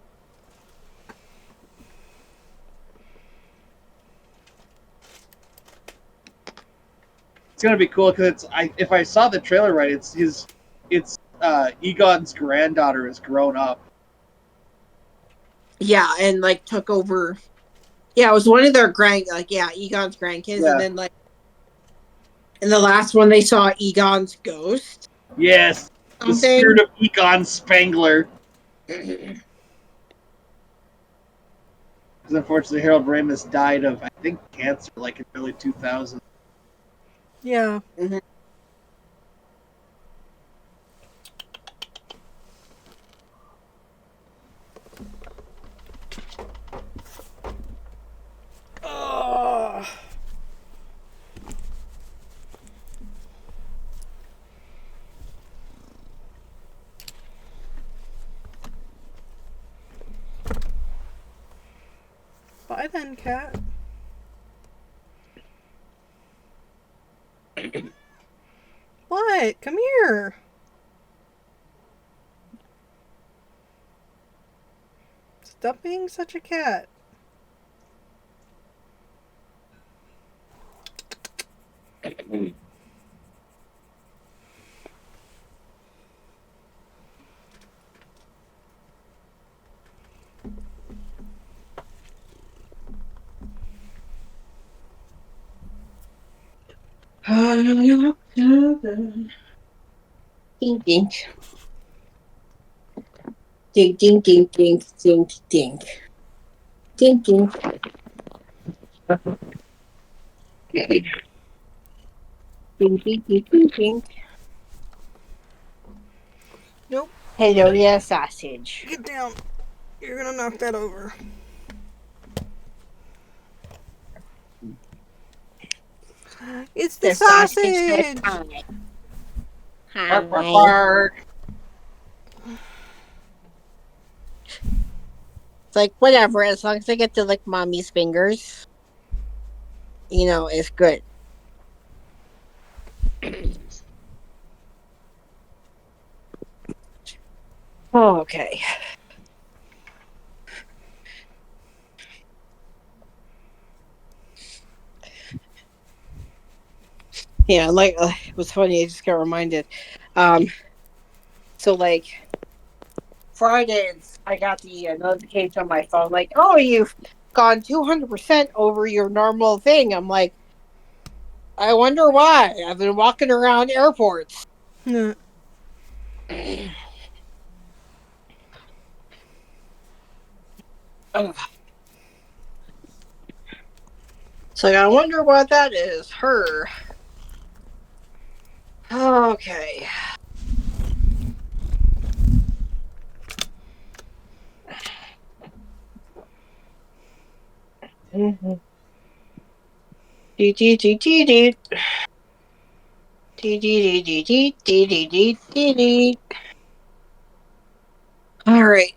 S2: It's gonna be cool because if I saw the trailer right, it's Egon's granddaughter has grown up.
S5: Yeah, and like took over. Yeah, it was one of their Egon's grandkids, and then like in the last one they saw Egon's ghost.
S2: Yes, the spirit of Egon Spangler. Because unfortunately, Harold Ramis died of, I think, cancer, like in early 2000s.
S4: Yeah.
S5: Mm-hmm.
S4: Bye then, cat. What? Come here. Stop being such a cat.
S5: Dink dink. Dink dink dink dink dink dink. Dink dink. Dink dink dink dink dink.
S4: Nope.
S5: Hello there, sausage.
S4: Get down. You're gonna knock that over. It's the sausage!
S5: Hi.
S2: Bark, bark, bark.
S5: It's like, whatever, as long as I get to lick mommy's fingers, you know, it's good. Oh, okay. Yeah, like, it was funny, I just got reminded. So, like, Fridays, I got the notification on my phone, like, oh, you've gone 200% over your normal thing. I'm like, I wonder why. I've been walking around airports.
S4: No.
S5: So I wonder what that is. Her. Okay. Mm-hmm. All right.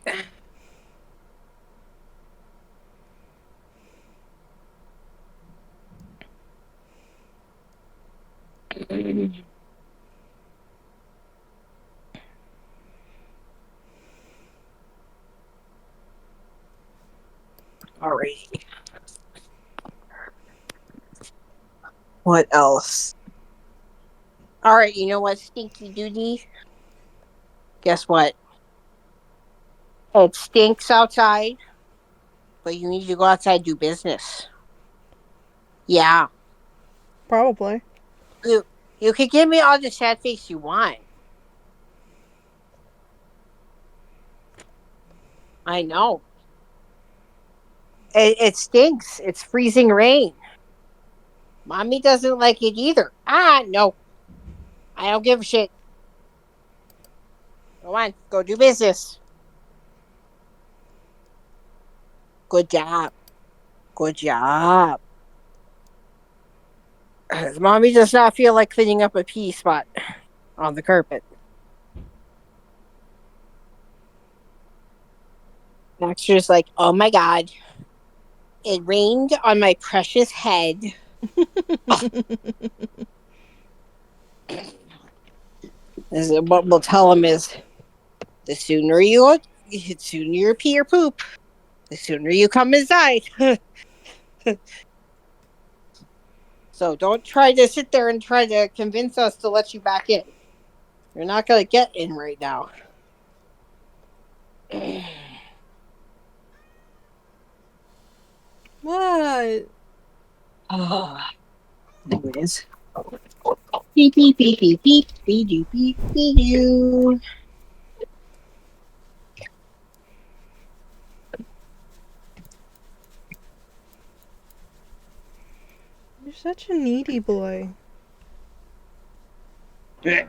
S5: All right. What else? All right. You know what, Stinky Doody? Guess what? It stinks outside, but you need to go outside and do business. Yeah.
S4: Probably.
S5: You can give me all the sad face you want. I know. It stinks. It's freezing rain. Mommy doesn't like it either. No. I don't give a shit. Go on. Go do business. Good job. Good job. Mommy does not feel like cleaning up a pee spot on the carpet. Baxter's like, oh my god. It rained on my precious head. What we'll tell him is, the sooner you pee or poop, the sooner you come inside. So don't try to sit there and try to convince us to let you back in. You're not going to get in right now.
S4: What?
S5: There it is. Beep, beep, beep, beep, beep, beep, beep, beep, beep, beep.
S4: You're such a needy boy.
S2: Yeah.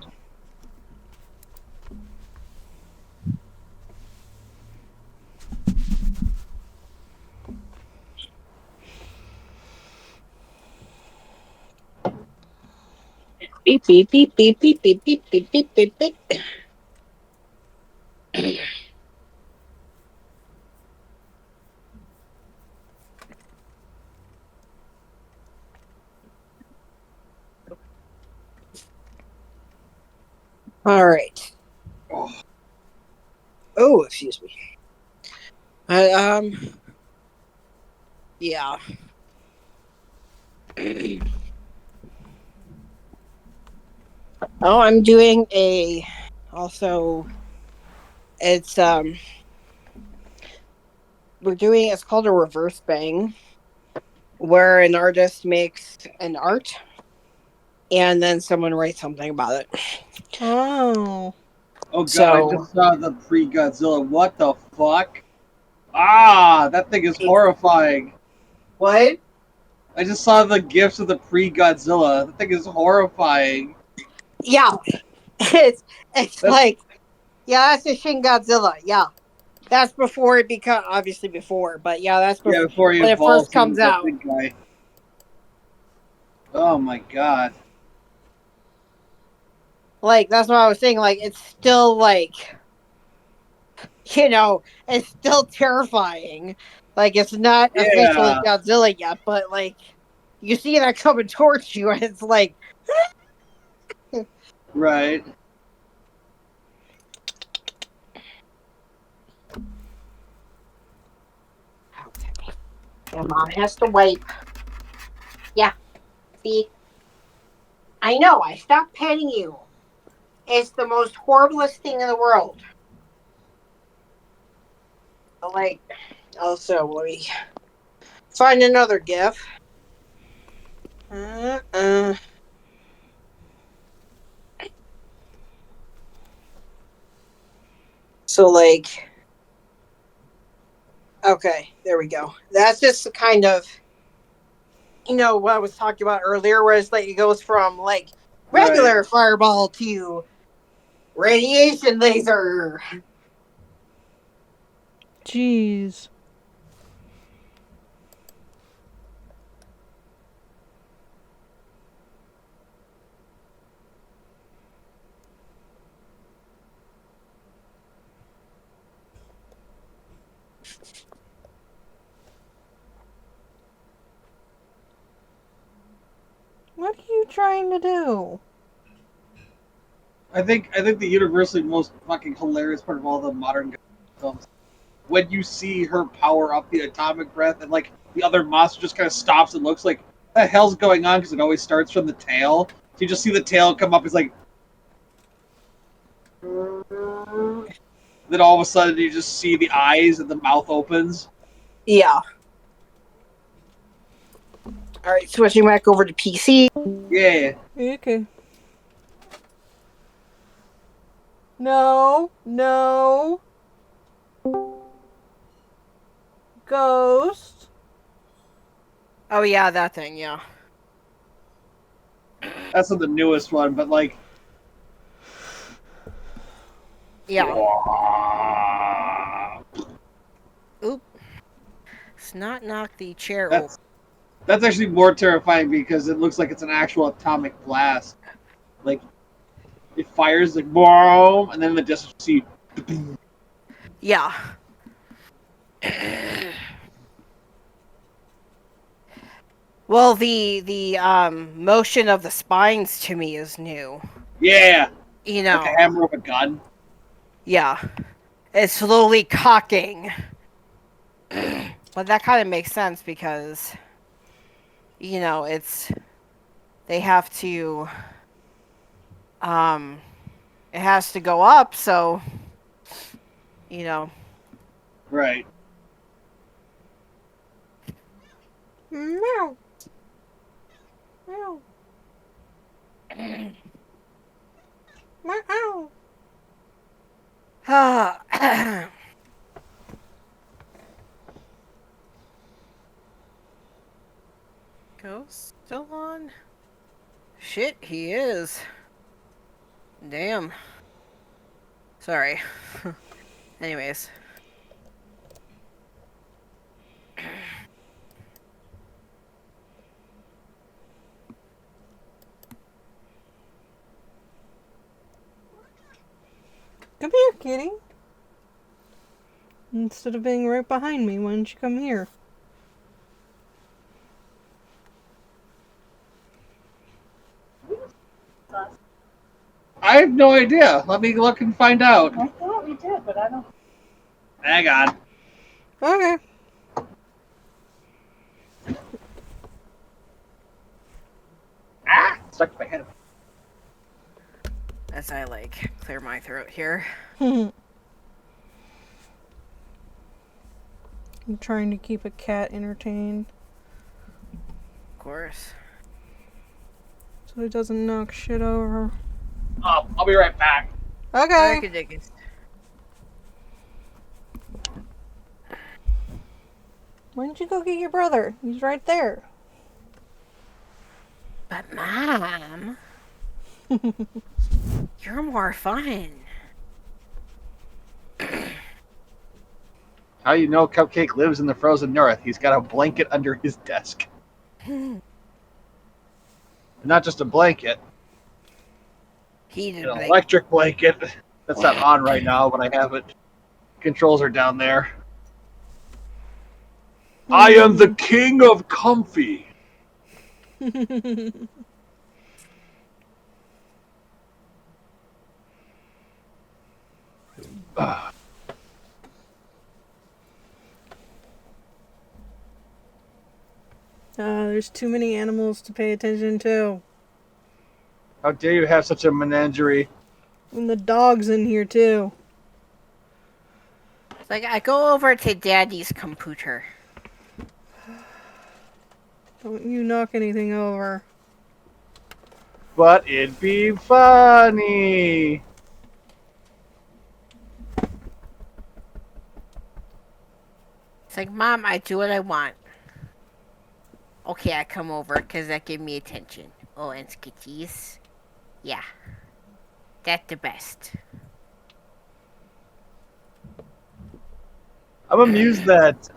S5: Beep, beep, beep, beep, beep, beep, beep, beep, beep, beep, beep. All right. Oh, excuse me. Yeah. Oh, I'm doing also, it's, it's called a reverse bang, where an artist makes an art and then someone writes something about it.
S4: Oh.
S2: Oh god, I
S5: So,
S2: just saw the pre-Godzilla. What the fuck? Ah, that thing is horrifying.
S5: what?
S2: I just saw the gifs of the pre-Godzilla. That thing is horrifying.
S5: Yeah. It's, it's
S2: That's
S5: like, yeah, that's a Shin Godzilla. Yeah. That's before it become obviously before, but yeah, that's
S2: yeah,
S5: before
S2: before he
S5: when it first
S2: evolves into
S5: comes
S2: that
S5: out.
S2: big guy. Oh my god.
S5: Like that's what I was saying. Like it's still like it's still terrifying. Like it's not officially
S2: Yeah.
S5: Godzilla yet, but like you see that coming towards you, and it's like
S2: Right.
S5: okay. Your mom has to wipe. Yeah, see, I know. I stopped petting you. It's the most horriblest thing in the world. But, like, also, let me find another GIF. So, like, okay, there we go. That's just the kind of, what I was talking about earlier, where it's like it goes from, like,
S2: Right.
S5: regular fireball to radiation laser.
S4: Jeez. What are you trying to do?
S2: I think the universally most fucking hilarious part of all the modern films, when you see her power up the atomic breath and like the other monster just kind of stops and looks like, what the hell's going on? Because it always starts from the tail. So you just see the tail come up. It's like, then all of a sudden you just see the eyes and the mouth opens.
S5: Yeah. All right, switching back over to PC.
S2: Yeah.
S4: Okay. No. No. Ghost.
S3: Oh yeah, that thing. Yeah.
S2: That's not the newest one, but like,
S3: Yeah. Oop. Snot knocked the chair over.
S2: that's actually more terrifying because it looks like it's an actual atomic blast. Like it fires like boom, and then in the distance you see.
S3: Yeah. Well, the motion of the spines to me is new.
S2: Yeah,
S3: You
S2: like a
S3: know.
S2: hammer of a gun.
S3: Yeah. It's slowly cocking. But that kind of makes sense because it's they have to it has to go up, so you know.
S2: Right.
S4: Meow. Meow. Meow.
S3: Ghost still on? Shit, he is. Damn. Sorry. Anyways.
S4: Come here, kitty. Instead of being right behind me, why don't you come here?
S2: I've no idea. Let me look and find out.
S6: I thought we did, but I don't.
S2: Hang on.
S4: Okay.
S2: Ah! Stuck to my head.
S3: As I clear my throat here.
S4: I'm trying to keep a cat entertained
S3: Of course.
S4: so it doesn't knock shit over.
S2: Oh, I'll be right back.
S4: Okay.
S3: Ridiculous.
S4: Why didn't you go get your brother? He's right there.
S3: But Mom, you're more fun.
S2: How you know Cupcake lives in the frozen north? He's got a blanket under his desk. Not just a blanket,
S3: Heated
S2: an
S3: blanket.
S2: electric blanket. That's not on right now, but I have it. Controls are down there. I am the king of comfy.
S4: There's too many animals to pay attention to.
S2: How dare you have such a menagerie?
S4: And the dog's in here too.
S3: It's like I go over to Daddy's computer.
S4: Don't you knock anything over.
S2: But it'd be funny.
S3: It's like, Mom, I do what I want. Okay, I come over because that give me attention. Oh, and skitties. Yeah. That's the best.
S2: I'm amused that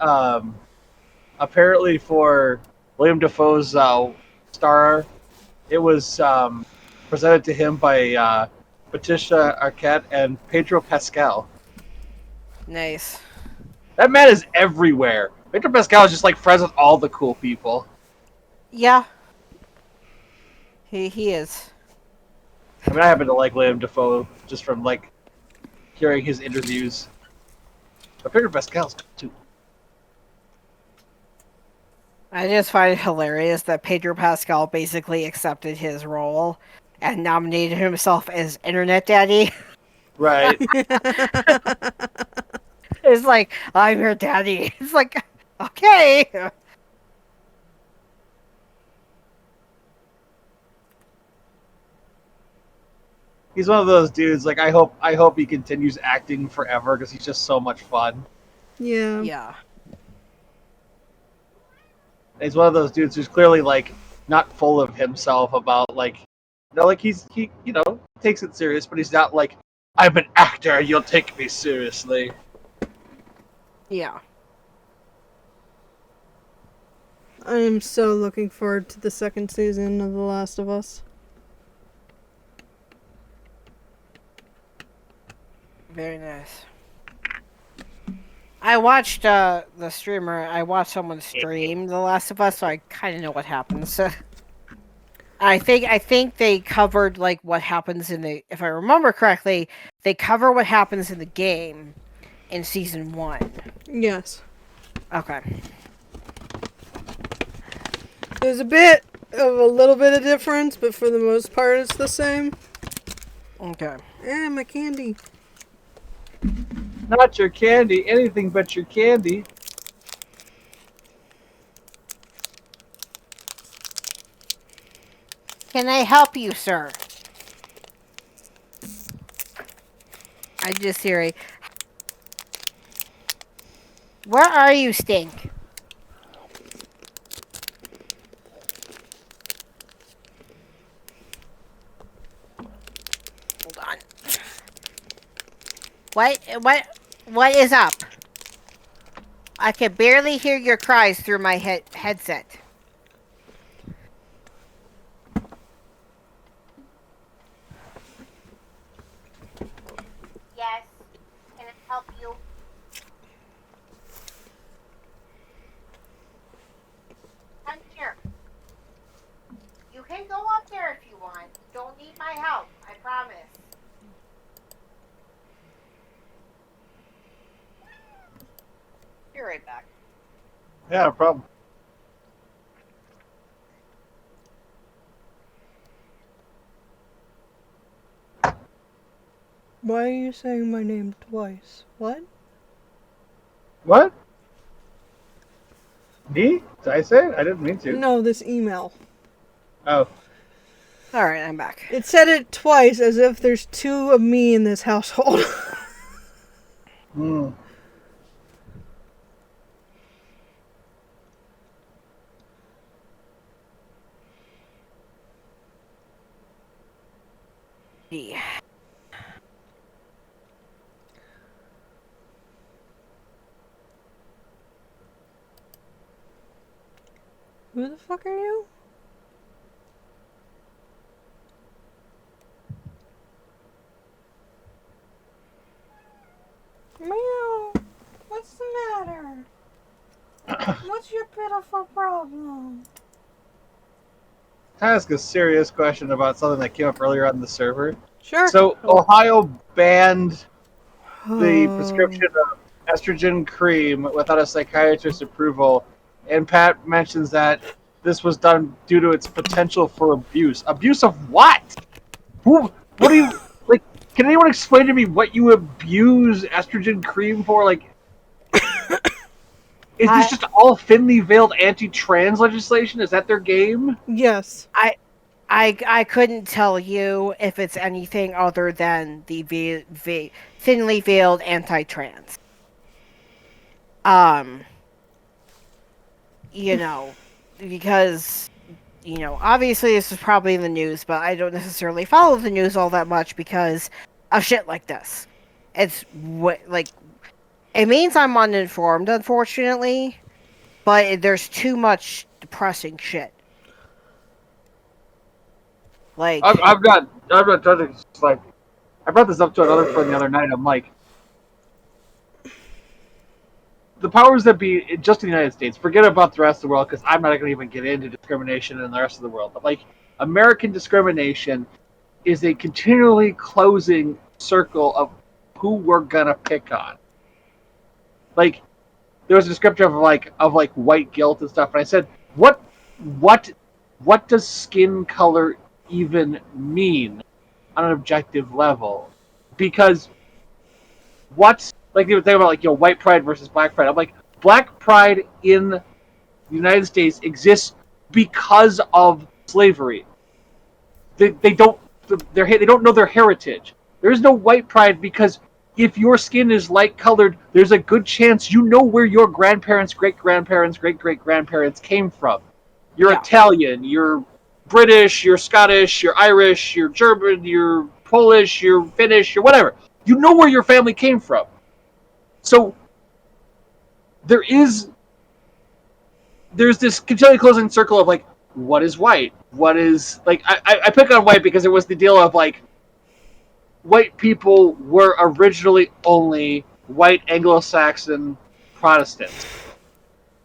S2: apparently for William Dafoe's star, it was presented to him by Patricia Arquette and Pedro Pascal.
S3: Nice.
S2: That man is everywhere. Pedro Pascal is just like friends with all the cool people.
S3: Yeah. He is.
S2: I mean, I happen to like William Dafoe just from like hearing his interviews. But Pedro Pascal's good too.
S3: I just find it hilarious that Pedro Pascal basically accepted his role and nominated himself as Internet Daddy.
S2: Right.
S3: It's like, I'm your daddy. It's like, okay.
S2: He's one of those dudes. Like I hope he continues acting forever because he's just so much fun.
S4: Yeah.
S3: Yeah.
S2: He's one of those dudes who's clearly like not full of himself about like, like he takes it serious, but he's not like, I'm an actor, you'll take me seriously.
S3: Yeah.
S4: I am so looking forward to the second season of The Last of Us.
S3: Very nice. I watched the streamer. I watched someone stream The Last of Us, so I kind of know what happens. I think they covered like what happens in the. If I remember correctly, they cover what happens in the game in season 1.
S4: Yes.
S3: Okay.
S4: There's a little bit of difference, but for the most part it's the same.
S3: Okay.
S4: My candy.
S2: Not your candy, anything but your candy.
S3: Can I help you, sir? I just hear a. Where are you, Stink? Hold on. What is up? I can barely hear your cries through my headset. Yes. Can I help you? Come here. You can go up there if you want. Don't need my help, I promise. right back.
S2: Yeah, no problem.
S4: Why are you saying my name twice? What?
S2: What? Me? Did I say it? I didn't mean to.
S4: No, this email.
S2: Oh.
S3: All right, I'm back.
S4: It said it twice as if there's two of me in this household.
S2: Hmm.
S3: Yeah.
S4: Who the fuck are you? Meow. What's the matter? What's your pitiful problem?
S2: Can I ask a serious question about something that came up earlier on the server?
S4: Sure.
S2: So, Ohio banned the
S4: Oh.
S2: prescription of estrogen cream without a psychiatrist's approval, and Pat mentions that this was done due to its potential for abuse. Abuse of what? Who? What do you like? Can anyone explain to me what you abuse estrogen cream for? Like, is this just all thinly veiled anti-trans legislation? Is that their game?
S4: Yes.
S3: I couldn't tell you if it's anything other than the thinly veiled anti-trans. You know, because, you know, obviously this is probably in the news, but I don't necessarily follow the news all that much because of shit like this. It's like, it means I'm uninformed, unfortunately, but there's too much depressing shit. Like,
S2: I've got judging. Like, I brought this up to another friend the other night. I'm like, the powers that be, just in the United States, forget about the rest of the world, because I'm not going to even get into discrimination in the rest of the world. But, like, American discrimination is a continually closing circle of who we're going to pick on. Like, there was a description of white guilt and stuff, and I said, what does skin color even mean on an objective level? Because what, like they would think about, like, you know, white pride versus black pride. I'm like, black pride in the United States exists because of slavery. They don't know their heritage. There is no white pride because if your skin is light colored, there's a good chance you know where your grandparents, great grandparents, great great grandparents came from. You're Italian, you're British, you're Scottish, you're Irish, you're German, you're Polish, you're Finnish, you're whatever. You know where your family came from. So there's this continually closing circle of, like, what is white? What is, like, I pick on white because it was the deal of, like, white people were originally only white Anglo-Saxon Protestants.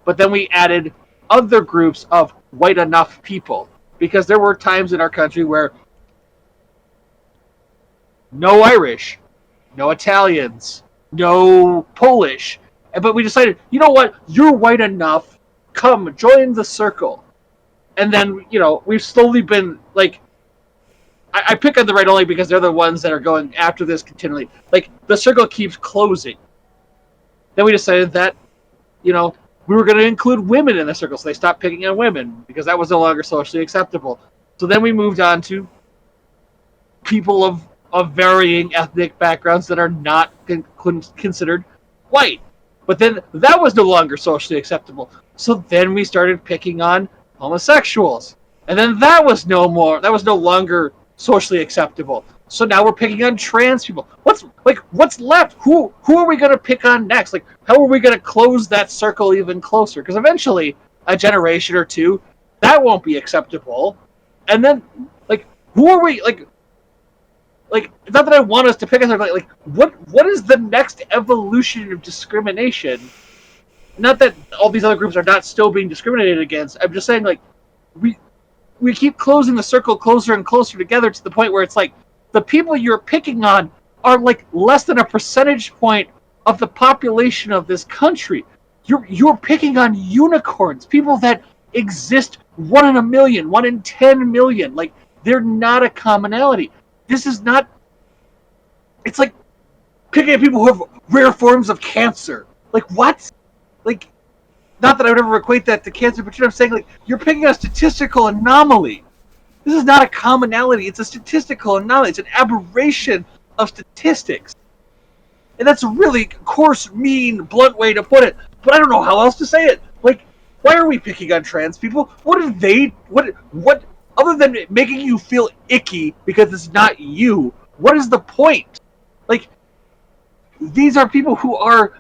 S2: But then we added other groups of white enough people, because there were times in our country where no Irish, no Italians, no Polish. But we decided, you know what? You're white enough. Come, join the circle. And then, you know, we've slowly been, like, I pick on the right only because they're the ones that are going after this continually. Like, the circle keeps closing. Then we decided that, you know, we were going to include women in the circle, so they stopped picking on women because that was no longer socially acceptable. So then we moved on to people of varying ethnic backgrounds that are not considered white. But then that was no longer socially acceptable. So then we started picking on homosexuals. And then that was no longer socially acceptable. So now we're picking on trans people. What's left? Who are we going to pick on next? Like, how are we going to close that circle even closer? Because eventually, a generation or two, that won't be acceptable. And then, like, who are we, like, it's not that I want us to pick on, like, what is the next evolution of discrimination? Not that all these other groups are not still being discriminated against. I'm just saying, like, we keep closing the circle closer and closer together to the point where it's like the people you're picking on are, like, less than a percentage point of the population of this country. You're picking on unicorns, people that exist 1 in a million, 1 in 10 million. Like, they're not a commonality. This is not. It's like picking at people who have rare forms of cancer. Like, what? Like, not that I would ever equate that to cancer, but you know what I'm saying? Like, you're picking a statistical anomaly. This is not a commonality. It's a statistical anomaly. It's an aberration of statistics. And that's a really coarse, mean, blunt way to put it. But I don't know how else to say it. Like, why are we picking on trans people? What are they? What? Other than making you feel icky because it's not you, what is the point? Like, these are people who are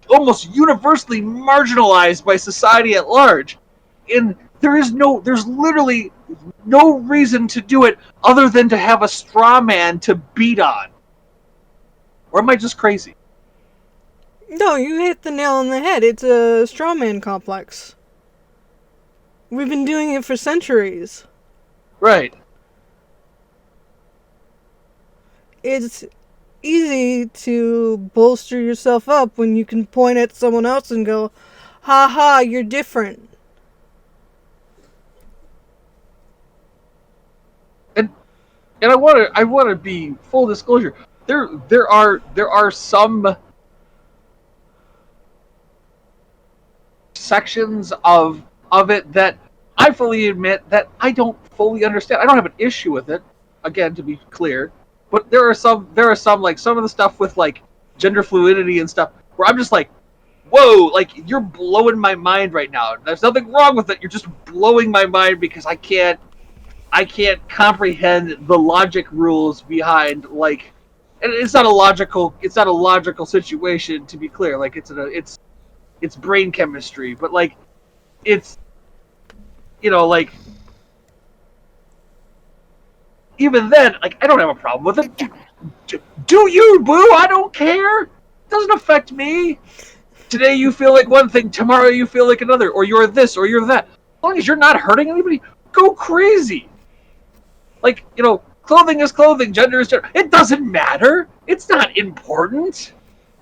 S2: almost universally marginalized by society at large, and there's literally no reason to do it other than to have a straw man to beat on. Or am I just crazy?
S4: No, you hit the nail on the head. It's a straw man complex. We've been doing it for centuries.
S2: Right.
S4: It's easy to bolster yourself up when you can point at someone else and go, ha ha, you're different.
S2: And I want to be full disclosure. There are some sections of it that I fully admit that I don't fully understand. I don't have an issue with it, again, to be clear. But there are some like some of the stuff with like gender fluidity and stuff where I'm just like, whoa, like you're blowing my mind right now. There's nothing wrong with it. You're just blowing my mind because I can't comprehend the logic rules behind, like, and it's not a logical situation, to be clear. Like, it's brain chemistry, but like it's, you know, like, even then, like, I don't have a problem with it. Do you, boo? I don't care. It doesn't affect me. Today you feel like one thing, tomorrow you feel like another, or you're this, or you're that. As long as you're not hurting anybody, go crazy. Like, you know, clothing is clothing, gender is gender. It doesn't matter. It's not important.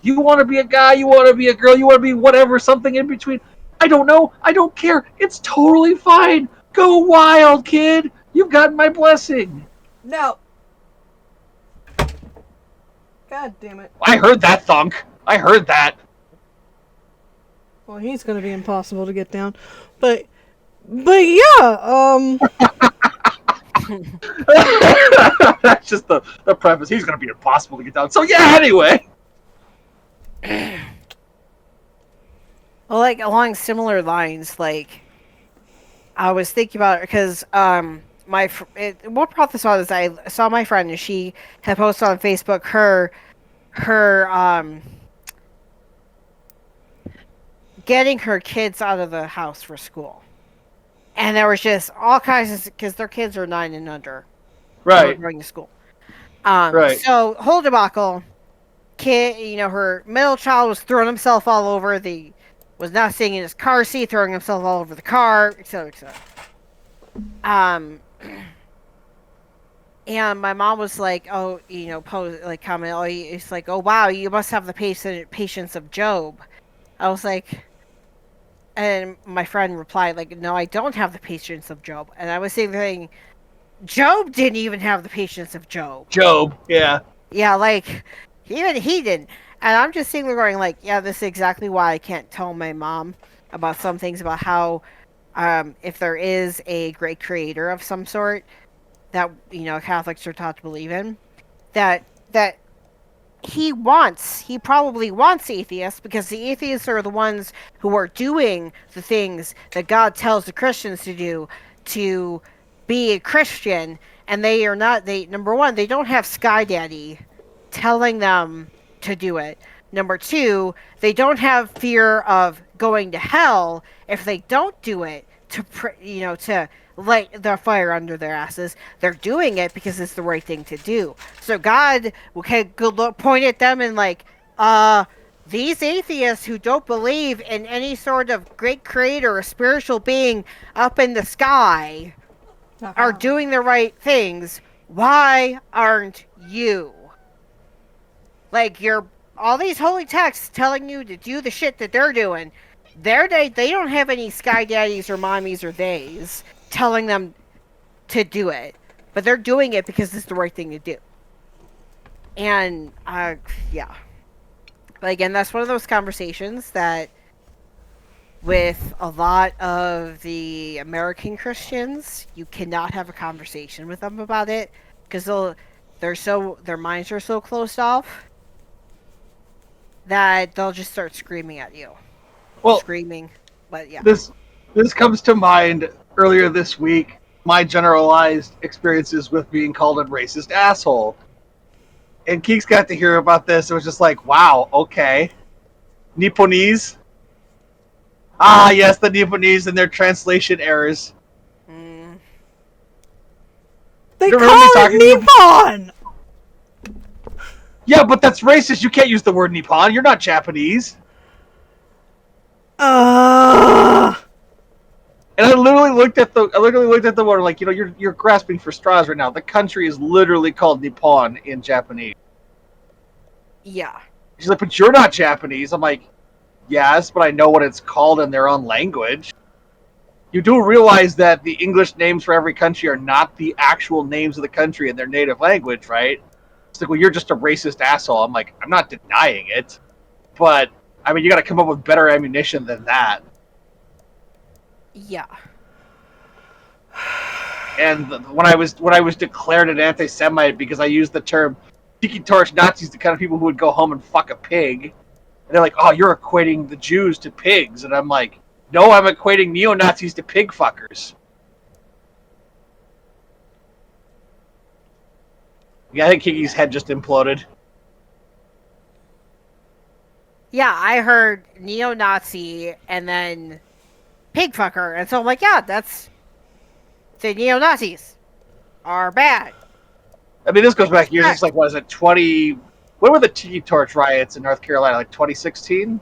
S2: You want to be a guy, you want to be a girl, you want to be whatever, something in between. I don't know. I don't care. It's totally fine. Go wild, kid. You've got my blessing.
S4: No. God damn it.
S2: I heard that thunk. I heard that.
S4: Well, he's gonna be impossible to get down. But yeah,
S2: That's just the preface. He's going to be impossible to get down. So, yeah, anyway.
S3: Well, like along similar lines, like I was thinking about it because what brought this on is I saw my friend and she had posted on Facebook her getting her kids out of the house for school, and there was just all kinds of, because their kids are 9 and under,
S2: Right.
S3: going to school.
S2: Right.
S3: So whole debacle. Kid, you know, her middle child was throwing himself all over was not staying in his car seat, throwing himself all over the car, etc., etc. And my mom was like, oh, you know, comment, oh, it's like, oh, wow, you must have the patience of Job. I was like, and my friend replied, like, no, I don't have the patience of Job. And I was saying, Job didn't even have the patience of Job.
S2: Job, yeah.
S3: Yeah, like, even he didn't. And I'm just sitting there going, like, yeah, this is exactly why I can't tell my mom about some things, about how, if there is a great creator of some sort that, you know, Catholics are taught to believe in, that he probably wants atheists, because the atheists are the ones who are doing the things that God tells the Christians to do to be a Christian, and number one, they don't have Sky Daddy telling them to do it. Number two, they don't have fear of going to hell if they don't do it to light the fire under their asses. They're doing it because it's the right thing to do. So God can point at them and like, these atheists who don't believe in any sort of great creator or spiritual being up in the sky are doing the right things. Why aren't you? Like, you're all these holy texts telling you to do the shit that they're doing. They don't have any sky daddies or mommies or theys telling them to do it, but they're doing it because it's the right thing to do. And yeah, but again, that's one of those conversations that, with a lot of the American Christians, you cannot have a conversation with them about it because their minds are so closed off that they'll just start screaming at you.
S2: Well,
S3: Screaming, but yeah.
S2: This comes to mind earlier this week. My generalized experiences with being called a racist asshole. And Keeks got to hear about this. It was just like, wow, okay. Nipponese? Ah, yes, the Nipponese and their translation errors.
S4: They
S2: You
S4: call
S2: remember me talking to
S4: it
S2: you?
S4: Nippon!
S2: Yeah, but that's racist. You can't use the word Nippon. You're not Japanese. And I literally looked at the word like, you're grasping for straws right now. The country is literally called Nippon in Japanese.
S3: Yeah.
S2: She's like, but you're not Japanese. I'm like, yes, but I know what it's called in their own language. You do realize that the English names for every country are not the actual names of the country in their native language, right? It's like, well, you're just a racist asshole. I'm like, I'm not denying it. But, I mean, you gotta come up with better ammunition than that.
S3: Yeah.
S2: And when I was declared an anti-Semite because I used the term Tiki Torch Nazis, the kind of people who would go home and fuck a pig, and they're like, "Oh, you're equating the Jews to pigs," and I'm like, "No, I'm equating neo-Nazis to pig fuckers." Yeah, I think Kiki's head just imploded.
S3: Yeah, I heard neo-Nazi and then pig fucker, and so I'm like, yeah, that's the neo-Nazis are bad.
S2: I mean, this goes back years. It's like, what is it, 20... When were the Tiki Torch riots in North Carolina? Like 2016?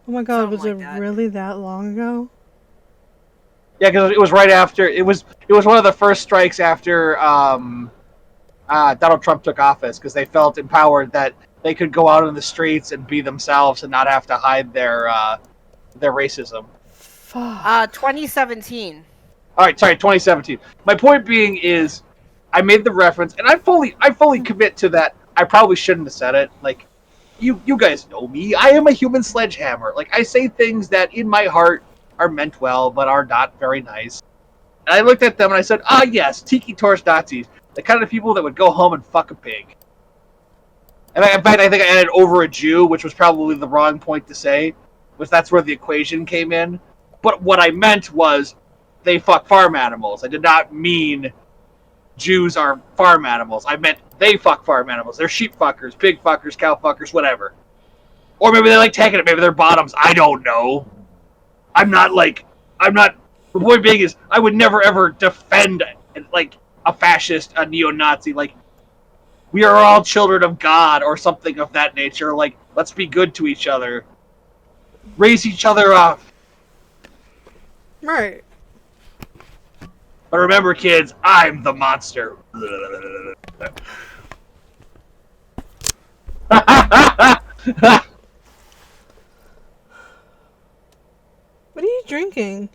S4: Oh my god,
S3: Something
S4: was
S3: like
S4: it
S3: that.
S4: really that long ago?
S2: Yeah, because it was right after... It was one of the first strikes after Donald Trump took office, because they felt empowered that they could go out in the streets and be themselves and not have to hide their racism.
S4: Fuck.
S3: 2017.
S2: All right, sorry, 2017. My point being is, I made the reference, and I fully commit to that. I probably shouldn't have said it. Like, you guys know me. I am a human sledgehammer. Like, I say things that in my heart are meant well, but are not very nice. And I looked at them and I said, ah, yes, Tiki Torch Nazis, the kind of people that would go home and fuck a pig. And in fact, I think I added over a Jew, which was probably the wrong point to say, was that's where the equation came in. But what I meant was they fuck farm animals. I did not mean Jews are farm animals. I meant they fuck farm animals. They're sheep fuckers, pig fuckers, cow fuckers, whatever. Or maybe they like taking it. Maybe they're bottoms. I don't know. I'm not. The point being is, I would never ever defend like a fascist, a neo-Nazi. Like, we are all children of God or something of that nature. Like, let's be good to each other. Raise each other up.
S4: Right.
S2: But remember, kids, I'm the monster.
S4: What are you drinking?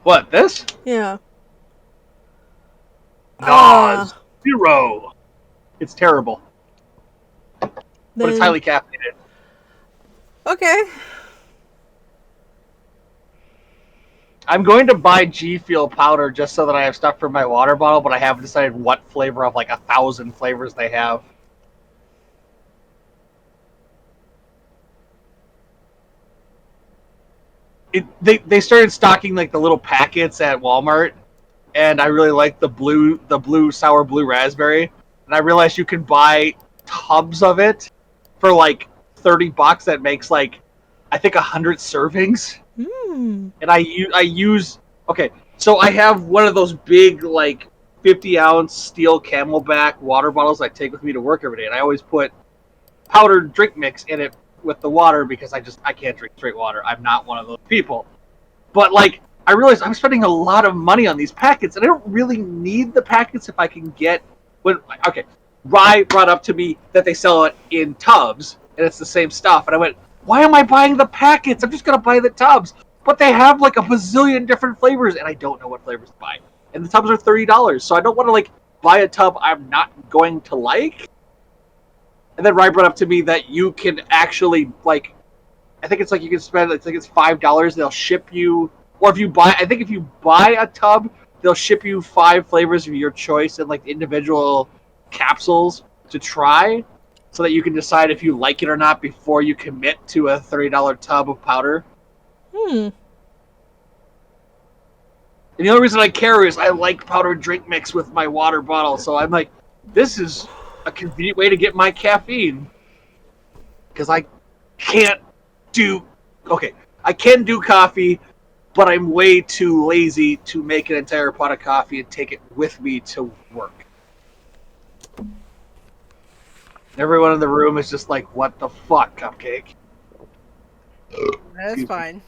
S2: What, this?
S4: Yeah.
S2: Nas Zero. It's terrible. But it's highly caffeinated.
S4: Okay.
S2: I'm going to buy G Fuel powder just so that I have stuff for my water bottle, but I haven't decided what flavor of like 1,000 flavors they have. They started stocking like the little packets at Walmart, and I really like the blue sour blue raspberry. And I realized you can buy tubs of it for like $30. That makes like, I think, 100 servings.
S4: Mm.
S2: And I use okay. So I have one of those big like 50-ounce steel Camelback water bottles I take with me to work every day, and I always put powdered drink mix in it with the water because I can't drink straight water. I'm not one of those people. But like, I realized I'm spending a lot of money on these packets, and I don't really need the packets if I can get okay. Rye brought up to me that they sell it in tubs, and it's the same stuff. And I went, why am I buying the packets? I'm just going to buy the tubs. But they have like a bazillion different flavors, and I don't know what flavors to buy. And the tubs are $30, so I don't want to like buy a tub I'm not going to like. And then Rye brought up to me that you can actually like, I think it's like you can spend, I think it's $5. They'll ship you, or if you buy, I think if you buy a tub, they'll ship you 5 flavors of your choice and like individual capsules to try, so that you can decide if you like it or not before you commit to a $30 tub of powder.
S4: Hmm.
S2: And the only reason I care is I like powdered drink mix with my water bottle, so I'm like, this is a convenient way to get my caffeine. Because I can't do... Okay, I can do coffee, but I'm way too lazy to make an entire pot of coffee and take it with me to work. Everyone in the room is just like, what the fuck, Cupcake?
S3: That's fine.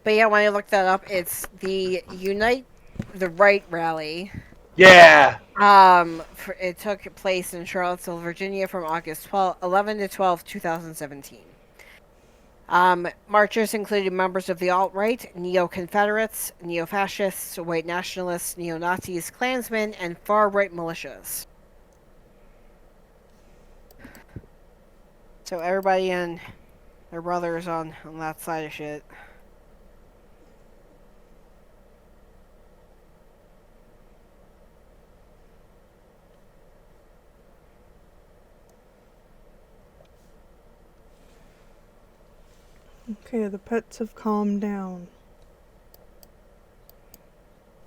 S3: But yeah, when I looked that up, it's the Unite the Right rally.
S2: Yeah!
S3: It took place in Charlottesville, Virginia from August 11 to 12, 2017. Marchers included members of the alt-right, neo-Confederates, neo-fascists, white nationalists, neo-Nazis, Klansmen, and far-right militias. So everybody and their brothers on that side of shit.
S4: Okay, the pets have calmed down.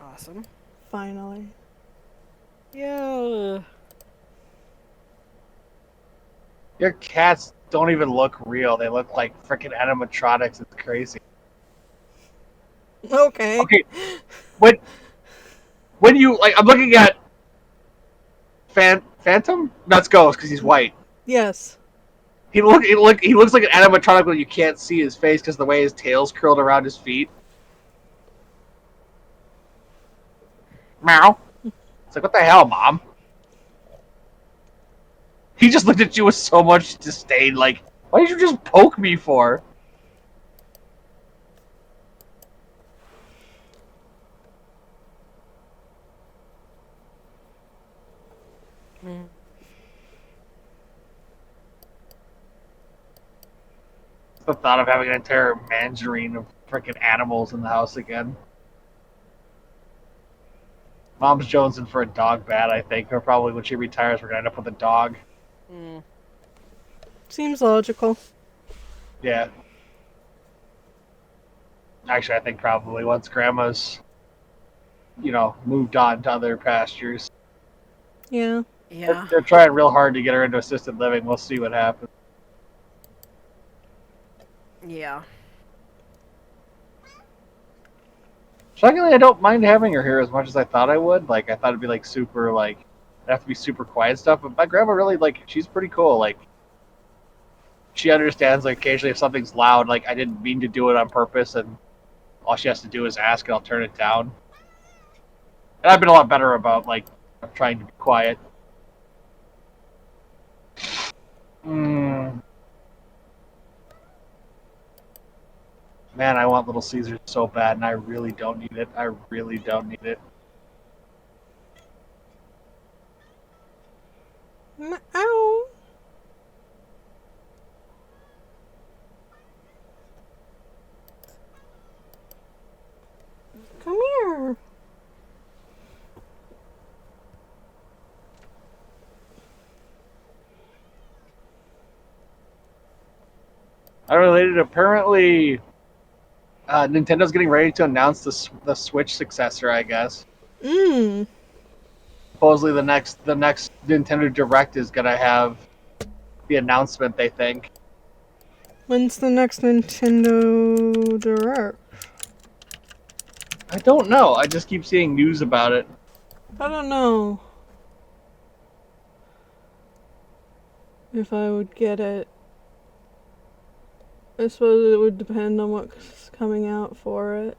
S3: Awesome.
S4: Finally.
S3: Yeah.
S2: Your cats don't even look real. They look like freaking animatronics. It's crazy.
S4: Okay.
S2: Okay, when you like, I'm looking at Phantom. That's Ghost because he's white.
S4: Yes.
S2: He looks like an animatronic when you can't see his face because the way his tail's curled around his feet. Meow. It's like, what the hell, Mom? He just looked at you with so much disdain. Like, why did you just poke me for?
S3: Mm.
S2: The thought of having an entire menagerie of freaking animals in the house again. Mom's jonesing for a dog bad, I think. Or probably when she retires, we're going to end up with a dog.
S3: Mm.
S4: Seems logical.
S2: Yeah. Actually, I think probably once Grandma's, moved on to other pastures.
S4: Yeah.
S3: Yeah.
S2: They're trying real hard to get her into assisted living. We'll see what happens.
S3: Yeah.
S2: Shockingly, I don't mind having her here as much as I thought I would. Like, I thought it'd be, like, super, like, it'd have to be super quiet and stuff. But my grandma really, like, she's pretty cool. Like, she understands, like, occasionally if something's loud, like, I didn't mean to do it on purpose, and all she has to do is ask, and I'll turn it down. And I've been a lot better about, like, trying to be quiet. Man, I want Little Caesars so bad, and I really don't need it. I really don't need it.
S4: Ow. Come here.
S2: Unrelated, apparently, Nintendo's getting ready to announce the Switch successor, I guess. Supposedly the next Nintendo Direct is gonna have the announcement, they think.
S4: When's the next Nintendo Direct?
S2: I don't know. I just keep seeing news about it.
S4: I don't know if I would get it. I suppose it would depend on what's coming out for it.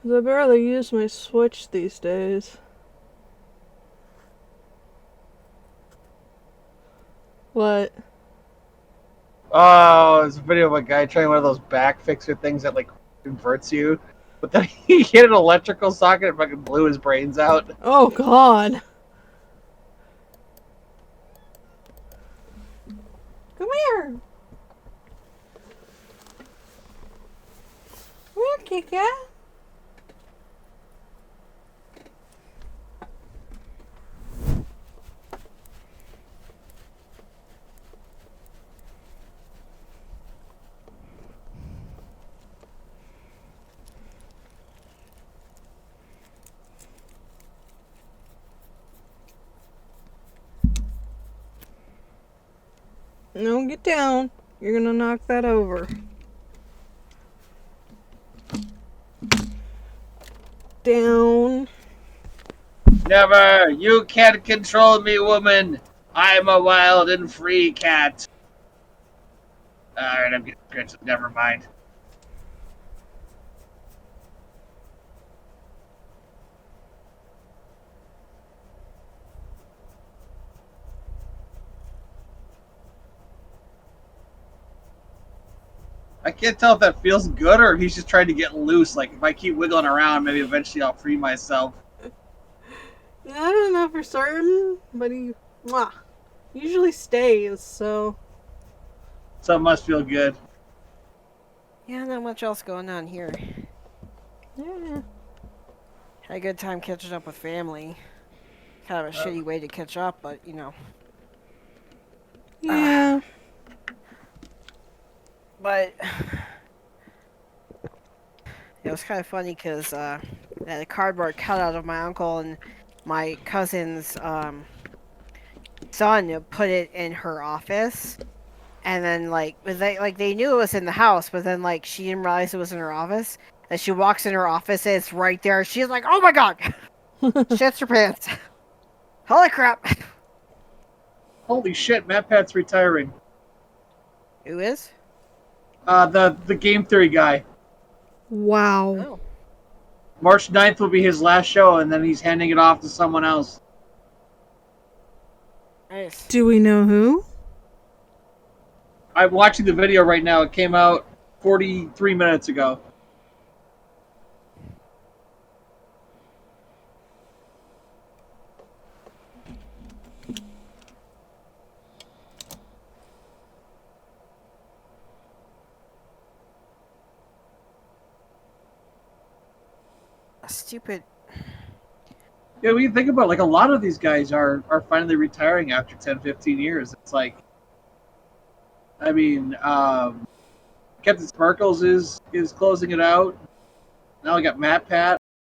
S4: 'Cause I barely use my Switch these days. What?
S2: Oh, it's a video of a guy trying one of those back fixer things that like inverts you. But then he hit an electrical socket and fucking blew his brains out.
S4: Oh, God. Come here. Come here, Kika. No, get down. You're gonna knock that over. Down.
S2: Never! You can't control me, woman! I'm a wild and free cat. Alright, I'm getting scratched. Never mind. I can't tell if that feels good or if he's just trying to get loose. Like, if I keep wiggling around, maybe eventually I'll free myself.
S4: I don't know for certain, but he usually stays, so.
S2: So it must feel good.
S3: Yeah, not much else going on here.
S4: Yeah.
S3: Had a good time catching up with family. Kind of a shitty way to catch up, but you know.
S4: Yeah.
S3: But it was kind of funny because I had a cardboard cutout of my uncle and my cousin's son put it in her office, and then they knew it was in the house, but then like she didn't realize it was in her office. And she walks in her office and it's right there. She's like, "Oh my god!" Shits her pants. Holy crap!
S2: Holy shit, MatPat's retiring.
S3: Who is?
S2: The game theory guy.
S4: Wow.
S3: Oh.
S2: March 9th will be his last show, and then he's handing it off to someone else.
S3: Nice.
S4: Do we know who?
S2: I'm watching the video right now. It came out 43 minutes ago.
S3: Stupid.
S2: Yeah, when you think about it, like a lot of these guys are finally retiring after 10, 15 years. It's like, I mean, Captain Sparkles is closing it out. Now we got MatPat.